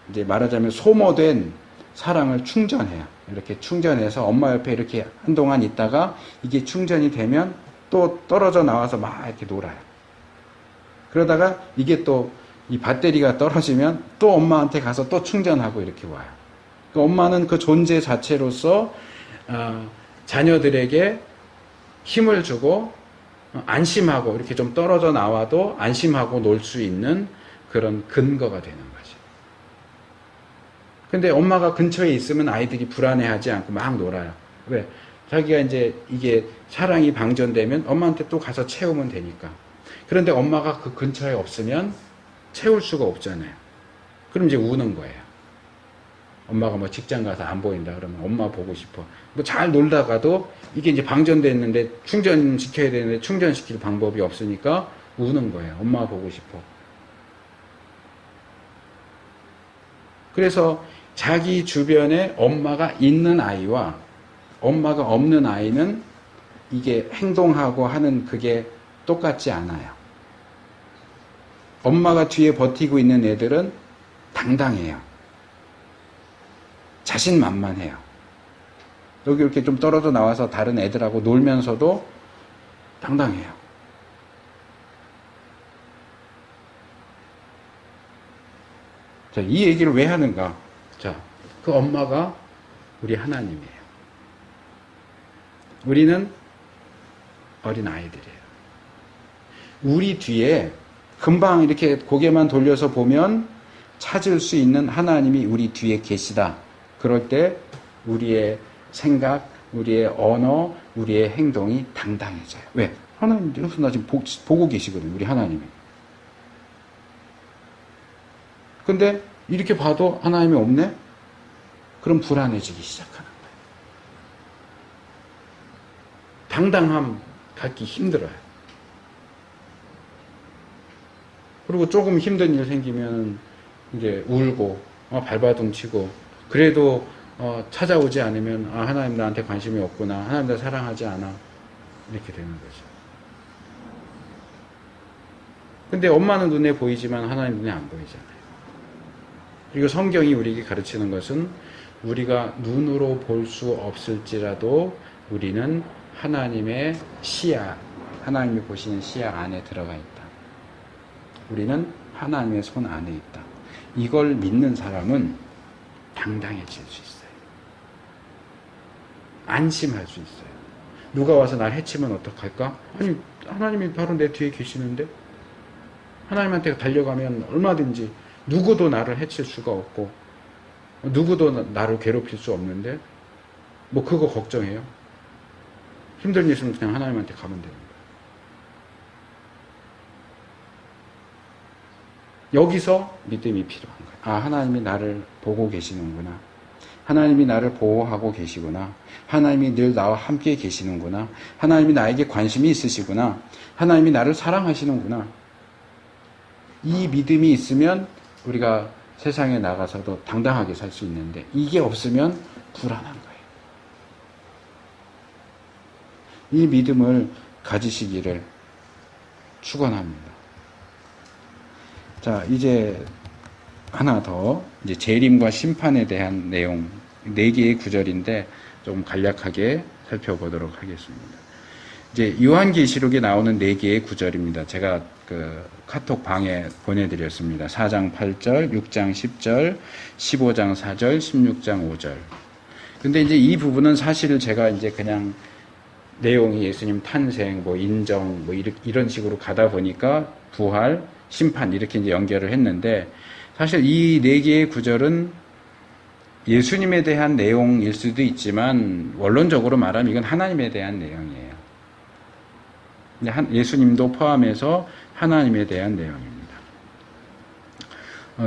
이제 말하자면 소모된 사랑을 충전해요. 이렇게 충전해서 엄마 옆에 이렇게 한동안 있다가 이게 충전이 되면 또 떨어져 나와서 막 이렇게 놀아요. 그러다가 이게 또 이 배터리가 떨어지면 또 엄마한테 가서 또 충전하고 이렇게 와요. 그러니까 엄마는 그 존재 자체로서 자녀들에게 힘을 주고 안심하고 이렇게 좀 떨어져 나와도 안심하고 놀 수 있는 그런 근거가 되는 거죠. 근데 엄마가 근처에 있으면 아이들이 불안해하지 않고 막 놀아요. 왜? 자기가 이제 이게 사랑이 방전되면 엄마한테 또 가서 채우면 되니까. 그런데 엄마가 그 근처에 없으면 채울 수가 없잖아요. 그럼 이제 우는 거예요. 엄마가 뭐 직장 가서 안 보인다 그러면 엄마 보고 싶어. 뭐 잘 놀다가도 이게 이제 방전됐는데 충전시켜야 되는데 충전시킬 방법이 없으니까 우는 거예요. 엄마 보고 싶어. 그래서 자기 주변에 엄마가 있는 아이와 엄마가 없는 아이는 이게 행동하고 하는 그게 똑같지 않아요. 엄마가 뒤에 버티고 있는 애들은 당당해요. 자신만만해요. 여기 이렇게 좀 떨어져 나와서 다른 애들하고 놀면서도 당당해요. 자, 이 얘기를 왜 하는가? 자, 그 엄마가 우리 하나님이에요. 우리는 어린 아이들이에요. 우리 뒤에 금방 이렇게 고개만 돌려서 보면 찾을 수 있는 하나님이 우리 뒤에 계시다. 그럴 때 우리의 생각, 우리의 언어, 우리의 행동이 당당해져요. 왜? 하나님, 나 지금 보고 계시거든요. 우리 하나님이. 근데 이렇게 봐도 하나님이 없네? 그럼 불안해지기 시작하는 거예요. 당당함 갖기 힘들어요. 그리고 조금 힘든 일 생기면 이제 울고 발바둥 치고 그래도 찾아오지 않으면 하나님 나한테 관심이 없구나. 하나님 나 사랑하지 않아. 이렇게 되는 거죠. 근데 엄마는 눈에 보이지만 하나님 눈에 안 보이잖아요. 그리고 성경이 우리에게 가르치는 것은 우리가 눈으로 볼 수 없을지라도 우리는 하나님의 시야, 하나님이 보시는 시야 안에 들어가 있다. 우리는 하나님의 손 안에 있다. 이걸 믿는 사람은 당당해질 수 있어요. 안심할 수 있어요. 누가 와서 날 해치면 어떡할까? 아니, 하나님이 바로 내 뒤에 계시는데? 하나님한테 달려가면 얼마든지 누구도 나를 해칠 수가 없고 누구도 나를 괴롭힐 수 없는데 뭐 그거 걱정해요? 힘든 일 있으면 그냥 하나님한테 가면 되는 거예요. 여기서 믿음이 필요한 거예요. 하나님이 나를 보고 계시는구나. 하나님이 나를 보호하고 계시구나. 하나님이 늘 나와 함께 계시는구나. 하나님이 나에게 관심이 있으시구나. 하나님이 나를 사랑하시는구나. 이 믿음이 있으면 우리가 세상에 나가서도 당당하게 살 수 있는데 이게 없으면 불안한 거예요. 이 믿음을 가지시기를 축원합니다. 자, 이제 하나 더 이제 재림과 심판에 대한 내용 4개의 구절인데 조금 간략하게 살펴보도록 하겠습니다. 이제 요한계시록에 나오는 4개의 구절입니다. 제가 그 카톡 방에 보내드렸습니다. 4장 8절, 6장 10절, 15장 4절, 16장 5절. 근데 이제 이 부분은 사실 제가 이제 그냥 내용이 예수님 탄생, 뭐 인정, 뭐 이런 식으로 가다 보니까 부활, 심판 이렇게 이제 연결을 했는데 사실 이 4개의 구절은 예수님에 대한 내용일 수도 있지만 원론적으로 말하면 이건 하나님에 대한 내용이에요. 예수님도 포함해서 하나님에 대한 내용입니다.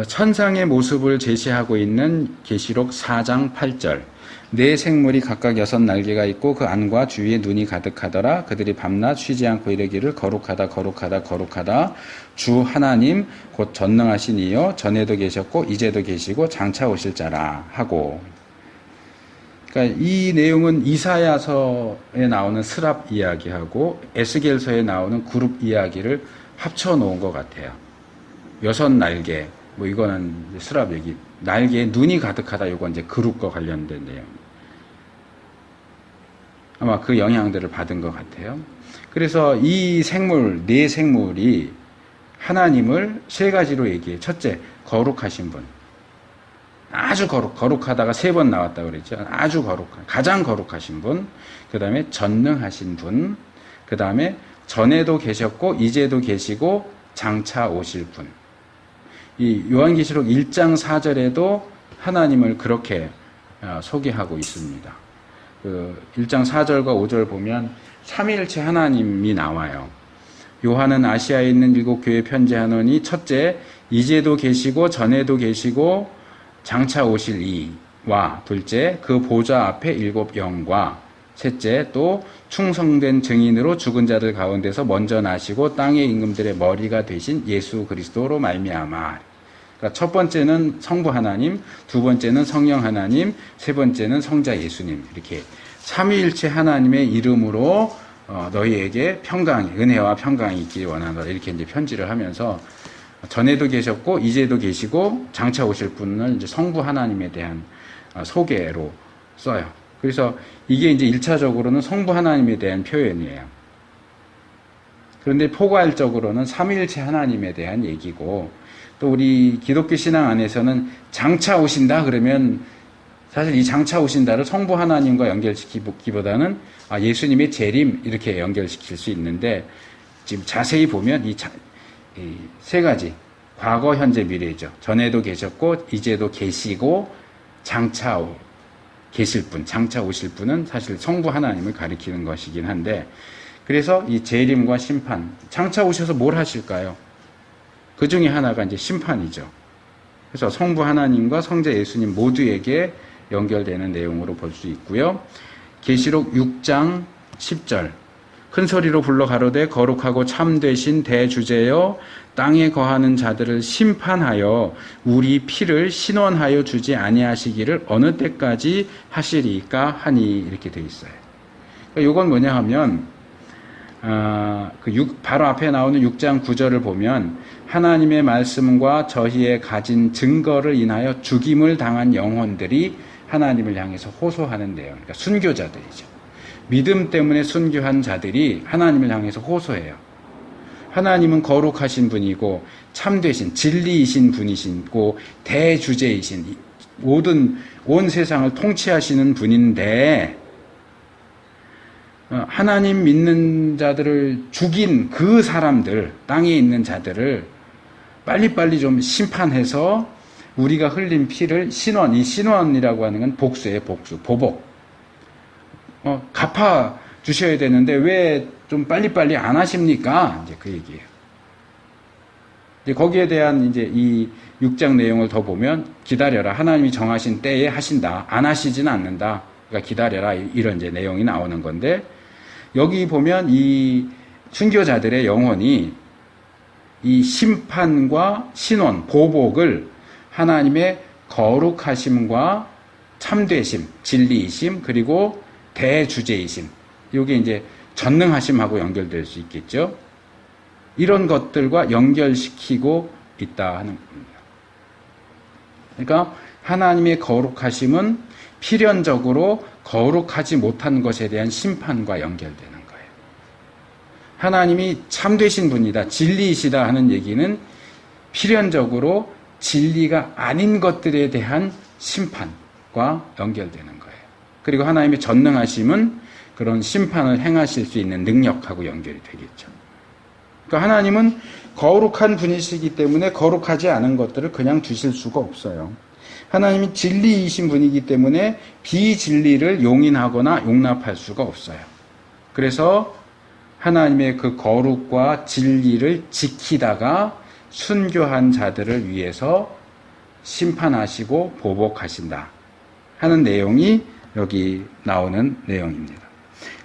천상의 모습을 제시하고 있는 계시록 4장 8절. 네 생물이 각각 6날개가 있고 그 안과 주위에 눈이 가득하더라. 그들이 밤낮 쉬지 않고 이르기를 거룩하다 거룩하다 거룩하다 주 하나님 곧 전능하신 이여 전에도 계셨고 이제도 계시고 장차 오실 자라 하고. 그러니까 이 내용은 이사야서에 나오는 스랍 이야기하고 에스겔서에 나오는 그룹 이야기를 합쳐 놓은 것 같아요. 6날개, 뭐 이거는 스랍 얘기, 날개에 눈이 가득하다. 이건 이제 그룹과 관련된 내용. 아마 그 영향들을 받은 것 같아요. 그래서 이 생물, 4생물이 하나님을 3가지로 얘기해요. 첫째, 거룩하신 분. 아주 거룩하다가 3번 나왔다 그랬죠. 아주 가장 거룩하신 분. 그 다음에 전능하신 분. 그 다음에 전에도 계셨고 이제도 계시고 장차 오실 분. 이 요한계시록 1장 4절에도 하나님을 그렇게 소개하고 있습니다. 그 1장 4절과 5절 보면 삼위일체 하나님이 나와요. 요한은 아시아에 있는 7교회에 편지하노니 첫째, 이제도 계시고 전에도 계시고 장차 오실 이와 둘째, 그 보좌 앞에 7 영과 셋째, 또 충성된 증인으로 죽은 자들 가운데서 먼저 나시고 땅의 임금들의 머리가 되신 예수 그리스도로 말미암아. 그러니까 첫 번째는 성부 하나님, 두 번째는 성령 하나님, 세 번째는 성자 예수님. 이렇게 삼위일체 하나님의 이름으로 너희에게 평강이, 은혜와 평강이 있기를 원하노라. 이렇게 이제 편지를 하면서 전에도 계셨고 이제도 계시고 장차 오실 분을 이제 성부 하나님에 대한 소개로 써요. 그래서 이게 이제 1차적으로는 성부 하나님에 대한 표현이에요. 그런데 포괄적으로는 삼위일체 하나님에 대한 얘기고, 또 우리 기독교 신앙 안에서는 장차 오신다 그러면 사실 이 장차 오신다를 성부 하나님과 연결시키기보다는 예수님의 재림 이렇게 연결시킬 수 있는데, 지금 자세히 보면 이 세 가지, 과거, 현재, 미래죠. 전에도 계셨고 이제도 계시고 장차 계실 분, 장차 오실 분은 사실 성부 하나님을 가리키는 것이긴 한데, 그래서 이 재림과 심판, 장차 오셔서 뭘 하실까요? 그 중에 하나가 이제 심판이죠. 그래서 성부 하나님과 성자 예수님 모두에게 연결되는 내용으로 볼 수 있고요. 계시록 6장 10절, 큰 소리로 불러 가로되 거룩하고 참되신 대주제여 땅에 거하는 자들을 심판하여 우리 피를 신원하여 주지 아니하시기를 어느 때까지 하시리까 하니, 이렇게 되어 있어요. 그러니까 이건 뭐냐 하면 바로 앞에 나오는 6장 9절을 보면 하나님의 말씀과 저희의 가진 증거를 인하여 죽임을 당한 영혼들이 하나님을 향해서 호소하는 내용. 그러니까 순교자들이죠. 믿음 때문에 순교한 자들이 하나님을 향해서 호소해요. 하나님은 거룩하신 분이고 참되신 진리이신 분이시고 대주제이신 온 세상을 통치하시는 분인데, 하나님 믿는 자들을 죽인 그 사람들, 땅에 있는 자들을 빨리빨리 좀 심판해서 우리가 흘린 피를 신원, 이 신원이라고 하는 건 복수예요. 복수, 보복. 갚아 주셔야 되는데 왜 좀 빨리빨리 안 하십니까? 이제 그 얘기예요. 이제 거기에 대한 이제 이 6장 내용을 더 보면 기다려라. 하나님이 정하신 때에 하신다. 안 하시지는 않는다. 그러니까 기다려라. 이런 이제 내용이 나오는 건데, 여기 보면 이 순교자들의 영혼이 이 심판과 신원, 보복을 하나님의 거룩하심과 참되심, 진리이심, 그리고 대주제이심, 이게 이제 전능하심하고 연결될 수 있겠죠. 이런 것들과 연결시키고 있다 하는 겁니다. 그러니까 하나님의 거룩하심은 필연적으로 거룩하지 못한 것에 대한 심판과 연결되는 거예요. 하나님이 참되신 분이다, 진리이시다 하는 얘기는 필연적으로 진리가 아닌 것들에 대한 심판과 연결되는 거예요. 그리고 하나님의 전능하심은 그런 심판을 행하실 수 있는 능력하고 연결이 되겠죠. 그러니까 하나님은 거룩한 분이시기 때문에 거룩하지 않은 것들을 그냥 두실 수가 없어요. 하나님이 진리이신 분이기 때문에 비진리를 용인하거나 용납할 수가 없어요. 그래서 하나님의 그 거룩과 진리를 지키다가 순교한 자들을 위해서 심판하시고 보복하신다 하는 내용이 여기 나오는 내용입니다.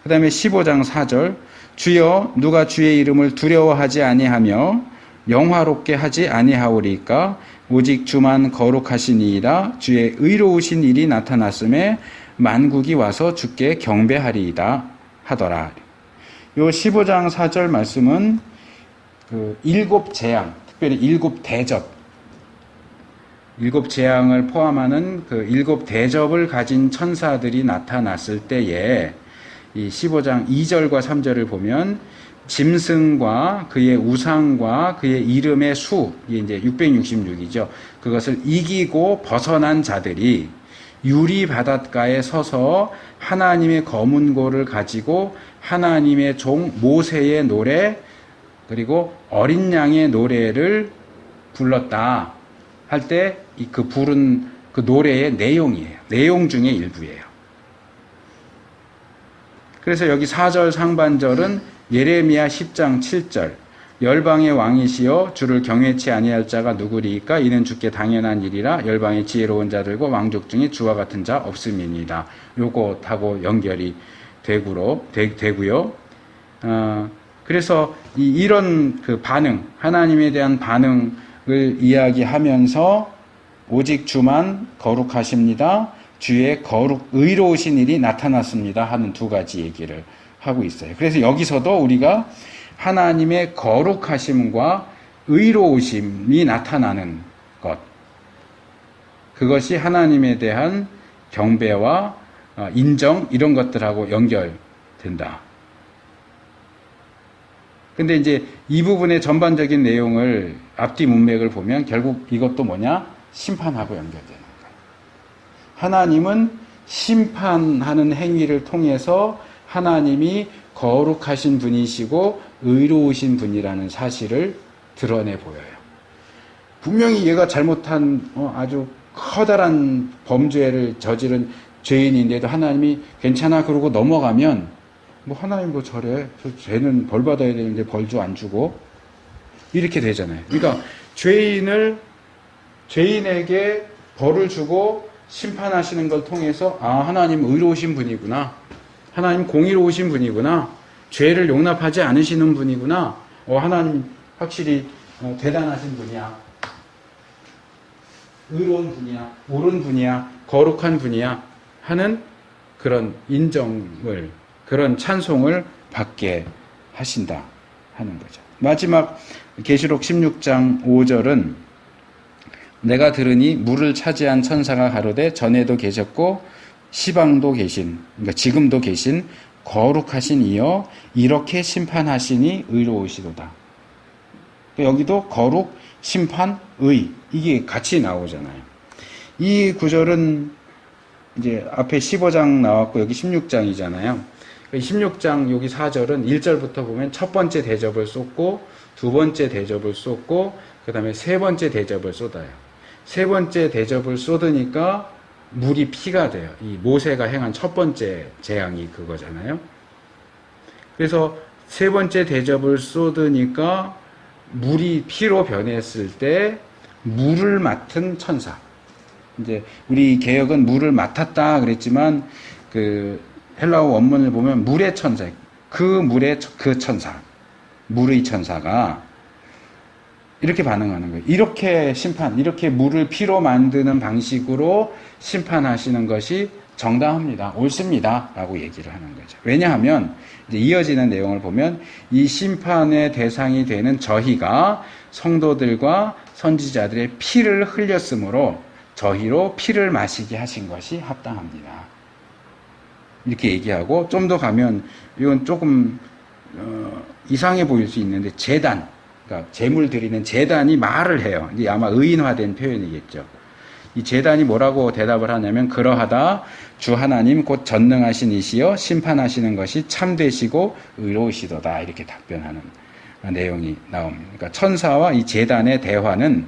그 다음에 15장 4절, 주여 누가 주의 이름을 두려워하지 아니하며 영화롭게 하지 아니하오리까? 오직 주만 거룩하시니이다. 주의 의로우신 일이 나타났음에 만국이 와서 주께 경배하리이다 하더라. 요 15장 4절 말씀은 그 7 재앙, 특별히 7 대접, 7 재앙을 포함하는 그 7 대접을 가진 천사들이 나타났을 때에 이 15장 2절과 3절을 보면 짐승과 그의 우상과 그의 이름의 수, 이게 이제 666이죠. 그것을 이기고 벗어난 자들이 유리 바닷가에 서서 하나님의 검은고를 가지고 하나님의 종 모세의 노래, 그리고 어린 양의 노래를 불렀다 할 때 그 부른 그 노래의 내용이에요. 내용 중에 일부예요. 그래서 여기 4절 상반절은 예레미야 10장 7절 열방의 왕이시여 주를 경외치 아니할 자가 누구리이까 이는 주께 당연한 일이라 열방의 지혜로운 자들과 왕족 중에 주와 같은 자 없음이니이다. 요것하고 연결이 되고요. 그래서 이런 그 반응, 하나님에 대한 반응을 이야기하면서 오직 주만 거룩하십니다. 주의 의로우신 일이 나타났습니다. 하는 두 가지 얘기를 하고 있어요. 그래서 여기서도 우리가 하나님의 거룩하심과 의로우심이 나타나는 것, 그것이 하나님에 대한 경배와 인정 이런 것들하고 연결된다. 근데 이제 이 부분의 전반적인 내용을 앞뒤 문맥을 보면 결국 이것도 뭐냐? 심판하고 연결되는 거예요. 하나님은 심판하는 행위를 통해서 하나님이 거룩하신 분이시고 의로우신 분이라는 사실을 드러내 보여요. 분명히 얘가 잘못한 아주 커다란 범죄를 저지른 죄인인데도 하나님이 괜찮아 그러고 넘어가면 뭐 하나님 뭐 저래? 저 죄는 벌 받아야 되는데 벌도 안 주고 이렇게 되잖아요. 그러니까 죄인에게 벌을 주고 심판하시는 걸 통해서 하나님 의로우신 분이구나. 하나님 공의로우신 분이구나. 죄를 용납하지 않으시는 분이구나. 하나님 확실히 대단하신 분이야. 의로운 분이야. 옳은 분이야. 거룩한 분이야. 하는 그런 인정을, 그런 찬송을 받게 하신다 하는 거죠. 마지막 계시록 16장 5절은 내가 들으니 물을 차지한 천사가 가로되 전에도 계셨고 시방도 계신, 그러니까 지금도 계신 거룩하신 이여 이렇게 심판하시니 의로우시도다. 여기도 거룩, 심판, 의 이게 같이 나오잖아요. 이 구절은 이제 앞에 15장 나왔고 여기 16장이잖아요. 16장 여기 4절은 1절부터 보면 첫 번째 대접을 쏟고 두 번째 대접을 쏟고 그 다음에 세 번째 대접을 쏟아요. 세 번째 대접을 쏟으니까 물이 피가 돼요. 이 모세가 행한 첫 번째 재앙이 그거잖아요. 그래서 세 번째 대접을 쏟으니까 물이 피로 변했을 때 물을 맡은 천사. 이제 우리 개역은 물을 맡았다 그랬지만 그 헬라어 원문을 보면 물의 천사, 그 물의 그 천사, 물의 천사가 이렇게 반응하는 거예요. 이렇게 이렇게 물을 피로 만드는 방식으로 심판하시는 것이 정당합니다. 옳습니다. 라고 얘기를 하는 거죠. 왜냐하면 이제 이어지는 내용을 보면 이 심판의 대상이 되는 저희가 성도들과 선지자들의 피를 흘렸으므로 저희로 피를 마시게 하신 것이 합당합니다. 이렇게 얘기하고 좀 더 가면 이건 조금 이상해 보일 수 있는데 제단, 그러니까 제물 드리는 제단이 말을 해요. 이게 아마 의인화된 표현이겠죠. 이 제단이 뭐라고 대답을 하냐면 그러하다 주 하나님 곧 전능하신 이시여 심판하시는 것이 참되시고 의로우시도다 이렇게 답변하는 내용이 나옵니다. 그러니까 천사와 이 제단의 대화는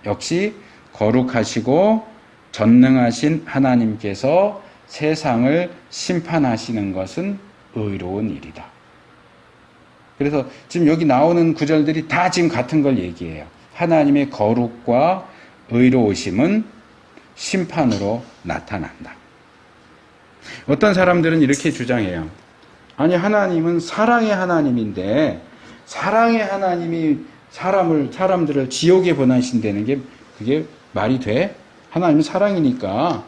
역시 거룩하시고 전능하신 하나님께서 세상을 심판하시는 것은 의로운 일이다. 그래서 지금 여기 나오는 구절들이 다 지금 같은 걸 얘기해요. 하나님의 거룩과 의로우심은 심판으로 나타난다. 어떤 사람들은 이렇게 주장해요. 아니 하나님은 사랑의 하나님인데 사랑의 하나님이 사람들을 지옥에 보내신다는 게 그게 말이 돼? 하나님은 사랑이니까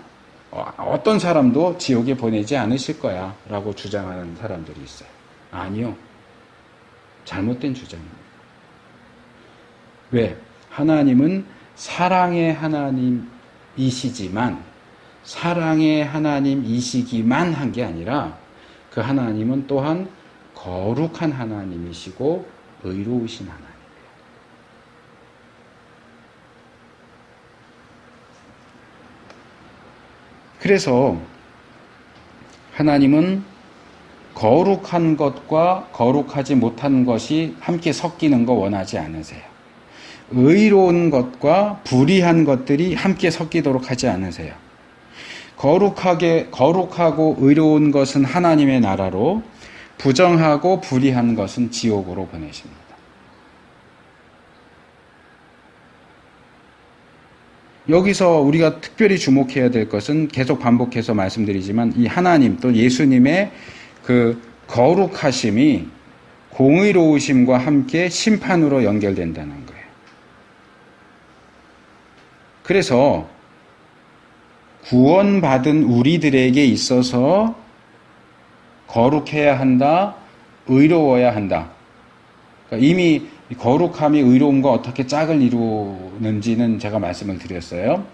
어떤 사람도 지옥에 보내지 않으실 거야 라고 주장하는 사람들이 있어요. 아니요. 잘못된 주장입니다. 왜? 하나님은 사랑의 하나님이시지만 사랑의 하나님이시기만 한 게 아니라 그 하나님은 또한 거룩한 하나님이시고 의로우신 하나님. 그래서 하나님은 거룩한 것과 거룩하지 못한 것이 함께 섞이는 거 원하지 않으세요. 의로운 것과 불의한 것들이 함께 섞이도록 하지 않으세요. 거룩하고 의로운 것은 하나님의 나라로, 부정하고 불의한 것은 지옥으로 보내십니다. 여기서 우리가 특별히 주목해야 될 것은 계속 반복해서 말씀드리지만 이 하나님 또 예수님의 그 거룩하심이 공의로우심과 함께 심판으로 연결된다는 거예요. 그래서 구원받은 우리들에게 있어서 거룩해야 한다, 의로워야 한다. 그러니까 이미 거룩함이 의로움과 어떻게 짝을 이루는지는 제가 말씀을 드렸어요.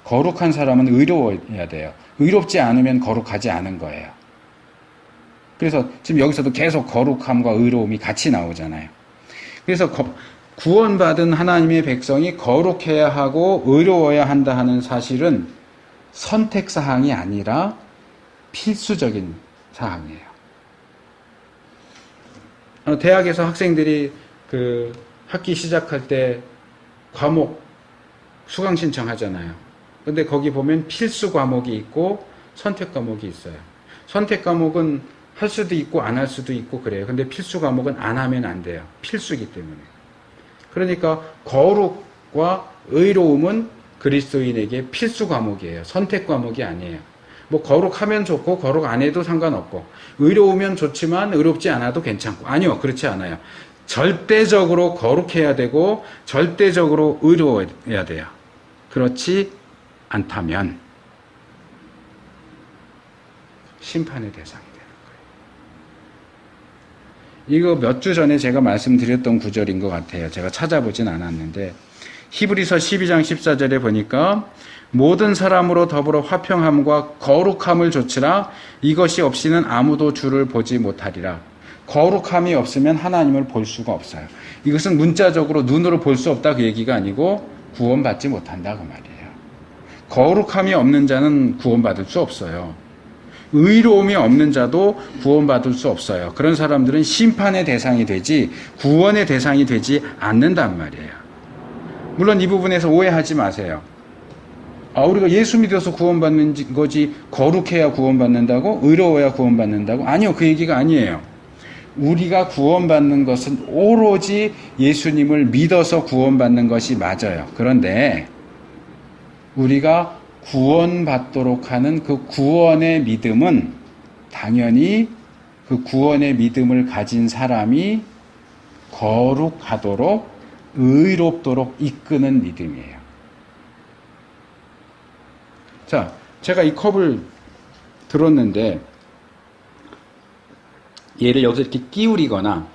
거룩한 사람은 의로워야 돼요. 의롭지 않으면 거룩하지 않은 거예요. 그래서 지금 여기서도 계속 거룩함과 의로움이 같이 나오잖아요. 그래서 구원받은 하나님의 백성이 거룩해야 하고 의로워야 한다 하는 사실은 선택사항이 아니라 필수적인 사항이에요. 대학에서 학생들이 그 학기 시작할 때 과목 수강 신청하잖아요. 근데 거기 보면 필수 과목이 있고 선택 과목이 있어요. 선택 과목은 할 수도 있고 안 할 수도 있고 그래요. 근데 필수 과목은 안 하면 안 돼요. 필수이기 때문에. 그러니까 거룩과 의로움은 그리스도인에게 필수 과목이에요. 선택 과목이 아니에요. 뭐 거룩하면 좋고 거룩 안 해도 상관없고 의로우면 좋지만 의롭지 않아도 괜찮고 아니요. 그렇지 않아요. 절대적으로 거룩해야 되고 절대적으로 의로워야 돼요. 그렇지 않다면 심판의 대상이 되는 거예요. 이거 몇 주 전에 제가 말씀드렸던 구절인 것 같아요. 제가 찾아보진 않았는데 히브리서 12장 14절에 보니까 모든 사람으로 더불어 화평함과 거룩함을 좇으라. 이것이 없이는 아무도 주를 보지 못하리라. 거룩함이 없으면 하나님을 볼 수가 없어요. 이것은 문자적으로 눈으로 볼 수 없다 그 얘기가 아니고 구원받지 못한다 그 말이에요. 거룩함이 없는 자는 구원받을 수 없어요. 의로움이 없는 자도 구원받을 수 없어요. 그런 사람들은 심판의 대상이 되지 구원의 대상이 되지 않는단 말이에요. 물론 이 부분에서 오해하지 마세요. 우리가 예수 믿어서 구원받는 거지 거룩해야 구원받는다고? 의로워야 구원받는다고? 아니요. 그 얘기가 아니에요. 우리가 구원받는 것은 오로지 예수님을 믿어서 구원받는 것이 맞아요. 그런데 우리가 구원받도록 하는 그 구원의 믿음은 당연히 그 구원의 믿음을 가진 사람이 거룩하도록 의롭도록 이끄는 믿음이에요. 자, 제가 이 컵을 들었는데 얘를 여기서 이렇게 끼우리거나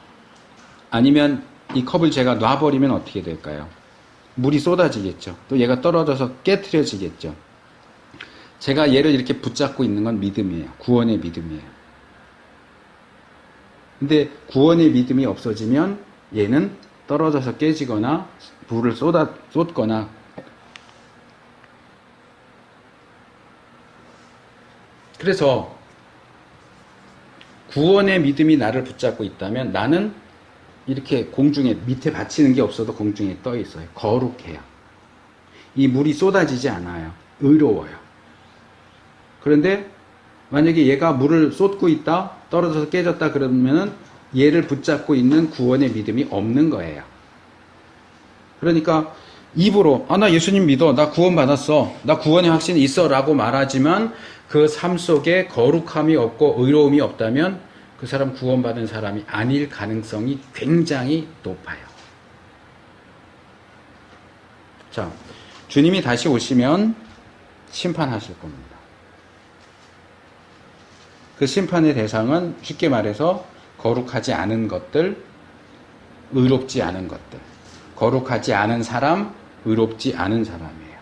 아니면 이 컵을 제가 놔버리면 어떻게 될까요? 물이 쏟아지겠죠. 또 얘가 떨어져서 깨트려지겠죠. 제가 얘를 이렇게 붙잡고 있는 건 믿음이에요. 구원의 믿음이에요. 근데 구원의 믿음이 없어지면 얘는 떨어져서 깨지거나 불을 쏟거나 그래서 구원의 믿음이 나를 붙잡고 있다면 나는 이렇게 공중에 밑에 받치는 게 없어도 공중에 떠 있어요. 거룩해요. 이 물이 쏟아지지 않아요. 의로워요. 그런데 만약에 얘가 물을 쏟고 있다, 떨어져서 깨졌다 그러면은 얘를 붙잡고 있는 구원의 믿음이 없는 거예요. 그러니까 입으로 나 예수님 믿어, 나 구원받았어, 나 구원의 확신이 있어 라고 말하지만 그 삶 속에 거룩함이 없고 의로움이 없다면 그 사람 구원받은 사람이 아닐 가능성이 굉장히 높아요. 자, 주님이 다시 오시면 심판하실 겁니다. 그 심판의 대상은 쉽게 말해서 거룩하지 않은 것들, 의롭지 않은 것들. 거룩하지 않은 사람, 의롭지 않은 사람이에요.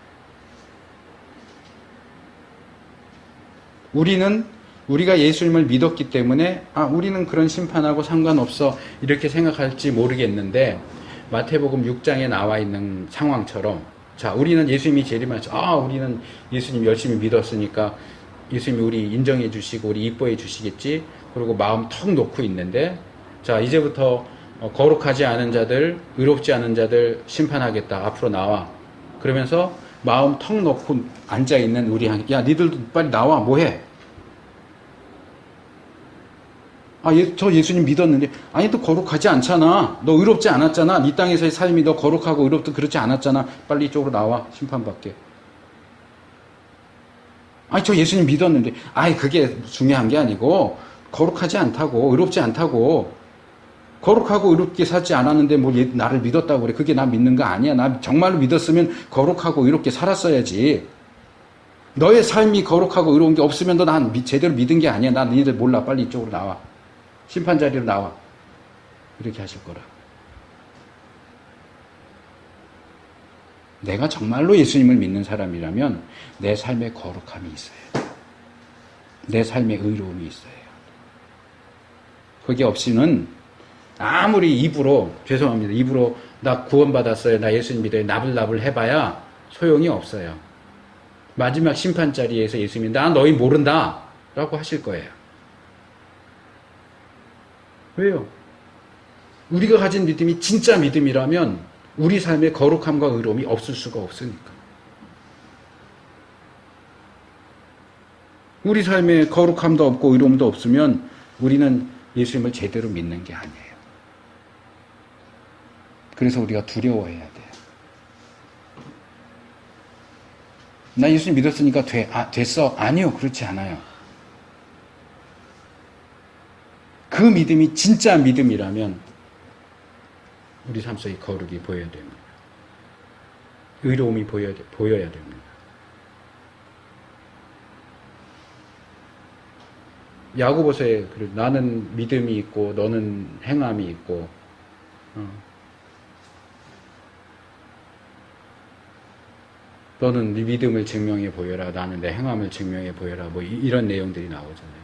우리가 예수님을 믿었기 때문에 우리는 그런 심판하고 상관없어 이렇게 생각할지 모르겠는데 마태복음 6장에 나와 있는 상황처럼 자, 우리는 예수님이 재림하죠. 우리는 예수님 열심히 믿었으니까 예수님이 우리 인정해 주시고 우리 이뻐해 주시겠지. 그리고 마음 턱 놓고 있는데 자, 이제부터 거룩하지 않은 자들, 의롭지 않은 자들 심판하겠다. 앞으로 나와. 그러면서 마음 턱 놓고 앉아있는 우리 야, 니들도 빨리 나와. 뭐해? 저 예수님 믿었는데, 아니, 너 거룩하지 않잖아. 너 의롭지 않았잖아. 네 땅에서의 삶이 너 거룩하고 의롭도 그렇지 않았잖아. 빨리 이쪽으로 나와. 심판받게. 아니, 저 예수님 믿었는데, 그게 중요한 게 아니고, 거룩하지 않다고, 의롭지 않다고, 거룩하고 의롭게 살지 않았는데 나를 믿었다고 그래. 그게 나 믿는 거 아니야. 나 정말로 믿었으면 거룩하고 의롭게 살았어야지. 너의 삶이 거룩하고 의로운 게 없으면 너 난 제대로 믿은 게 아니야. 난 너희들 몰라. 빨리 이쪽으로 나와. 심판 자리로 나와. 이렇게 하실 거라. 내가 정말로 예수님을 믿는 사람이라면 내 삶에 거룩함이 있어야 돼. 내 삶에 의로움이 있어야 돼. 그게 없이는 아무리 입으로 나 구원받았어요. 나 예수님 믿어요. 나불나불 해봐야 소용이 없어요. 마지막 심판 자리에서 예수님이 나 너희 모른다 라고 하실 거예요. 왜요? 우리가 가진 믿음이 진짜 믿음이라면 우리 삶에 거룩함과 의로움이 없을 수가 없으니까. 우리 삶에 거룩함도 없고 의로움도 없으면 우리는 예수님을 제대로 믿는 게 아니에요. 그래서 우리가 두려워해야 돼요. 나 예수님 믿었으니까 됐어. 아니요. 그렇지 않아요. 그 믿음이 진짜 믿음이라면 우리 삶 속에 거룩이 보여야 됩니다. 의로움이 보여야 됩니다. 야고보서에 나는 믿음이 있고 너는 행함이 있고 너는 네 믿음을 증명해 보여라. 나는 내 행함을 증명해 보여라. 이런 내용들이 나오잖아요.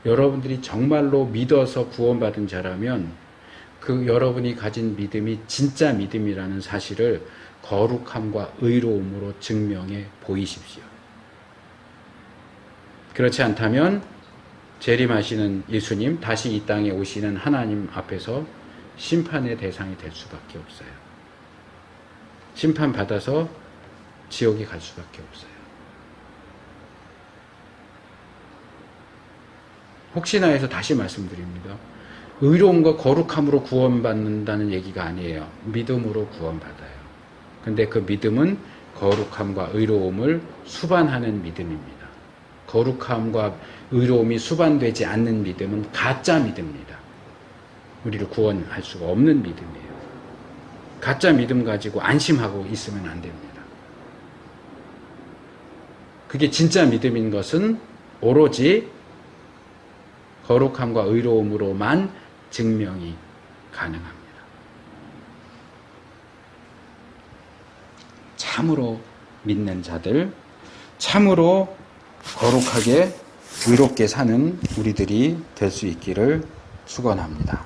여러분들이 정말로 믿어서 구원받은 자라면 그 여러분이 가진 믿음이 진짜 믿음이라는 사실을 거룩함과 의로움으로 증명해 보이십시오. 그렇지 않다면 재림하시는 예수님, 다시 이 땅에 오시는 하나님 앞에서 심판의 대상이 될 수밖에 없어요. 심판받아서 지옥에 갈 수밖에 없어요. 혹시나 해서 다시 말씀드립니다. 의로움과 거룩함으로 구원받는다는 얘기가 아니에요. 믿음으로 구원받아요. 근데 그 믿음은 거룩함과 의로움을 수반하는 믿음입니다. 거룩함과 의로움이 수반되지 않는 믿음은 가짜 믿음입니다. 우리를 구원할 수가 없는 믿음이에요. 가짜 믿음 가지고 안심하고 있으면 안 됩니다. 그게 진짜 믿음인 것은 오로지 거룩함과 의로움으로만 증명이 가능합니다. 참으로 믿는 자들, 참으로 거룩하게 의롭게 사는 우리들이 될 수 있기를 축원합니다.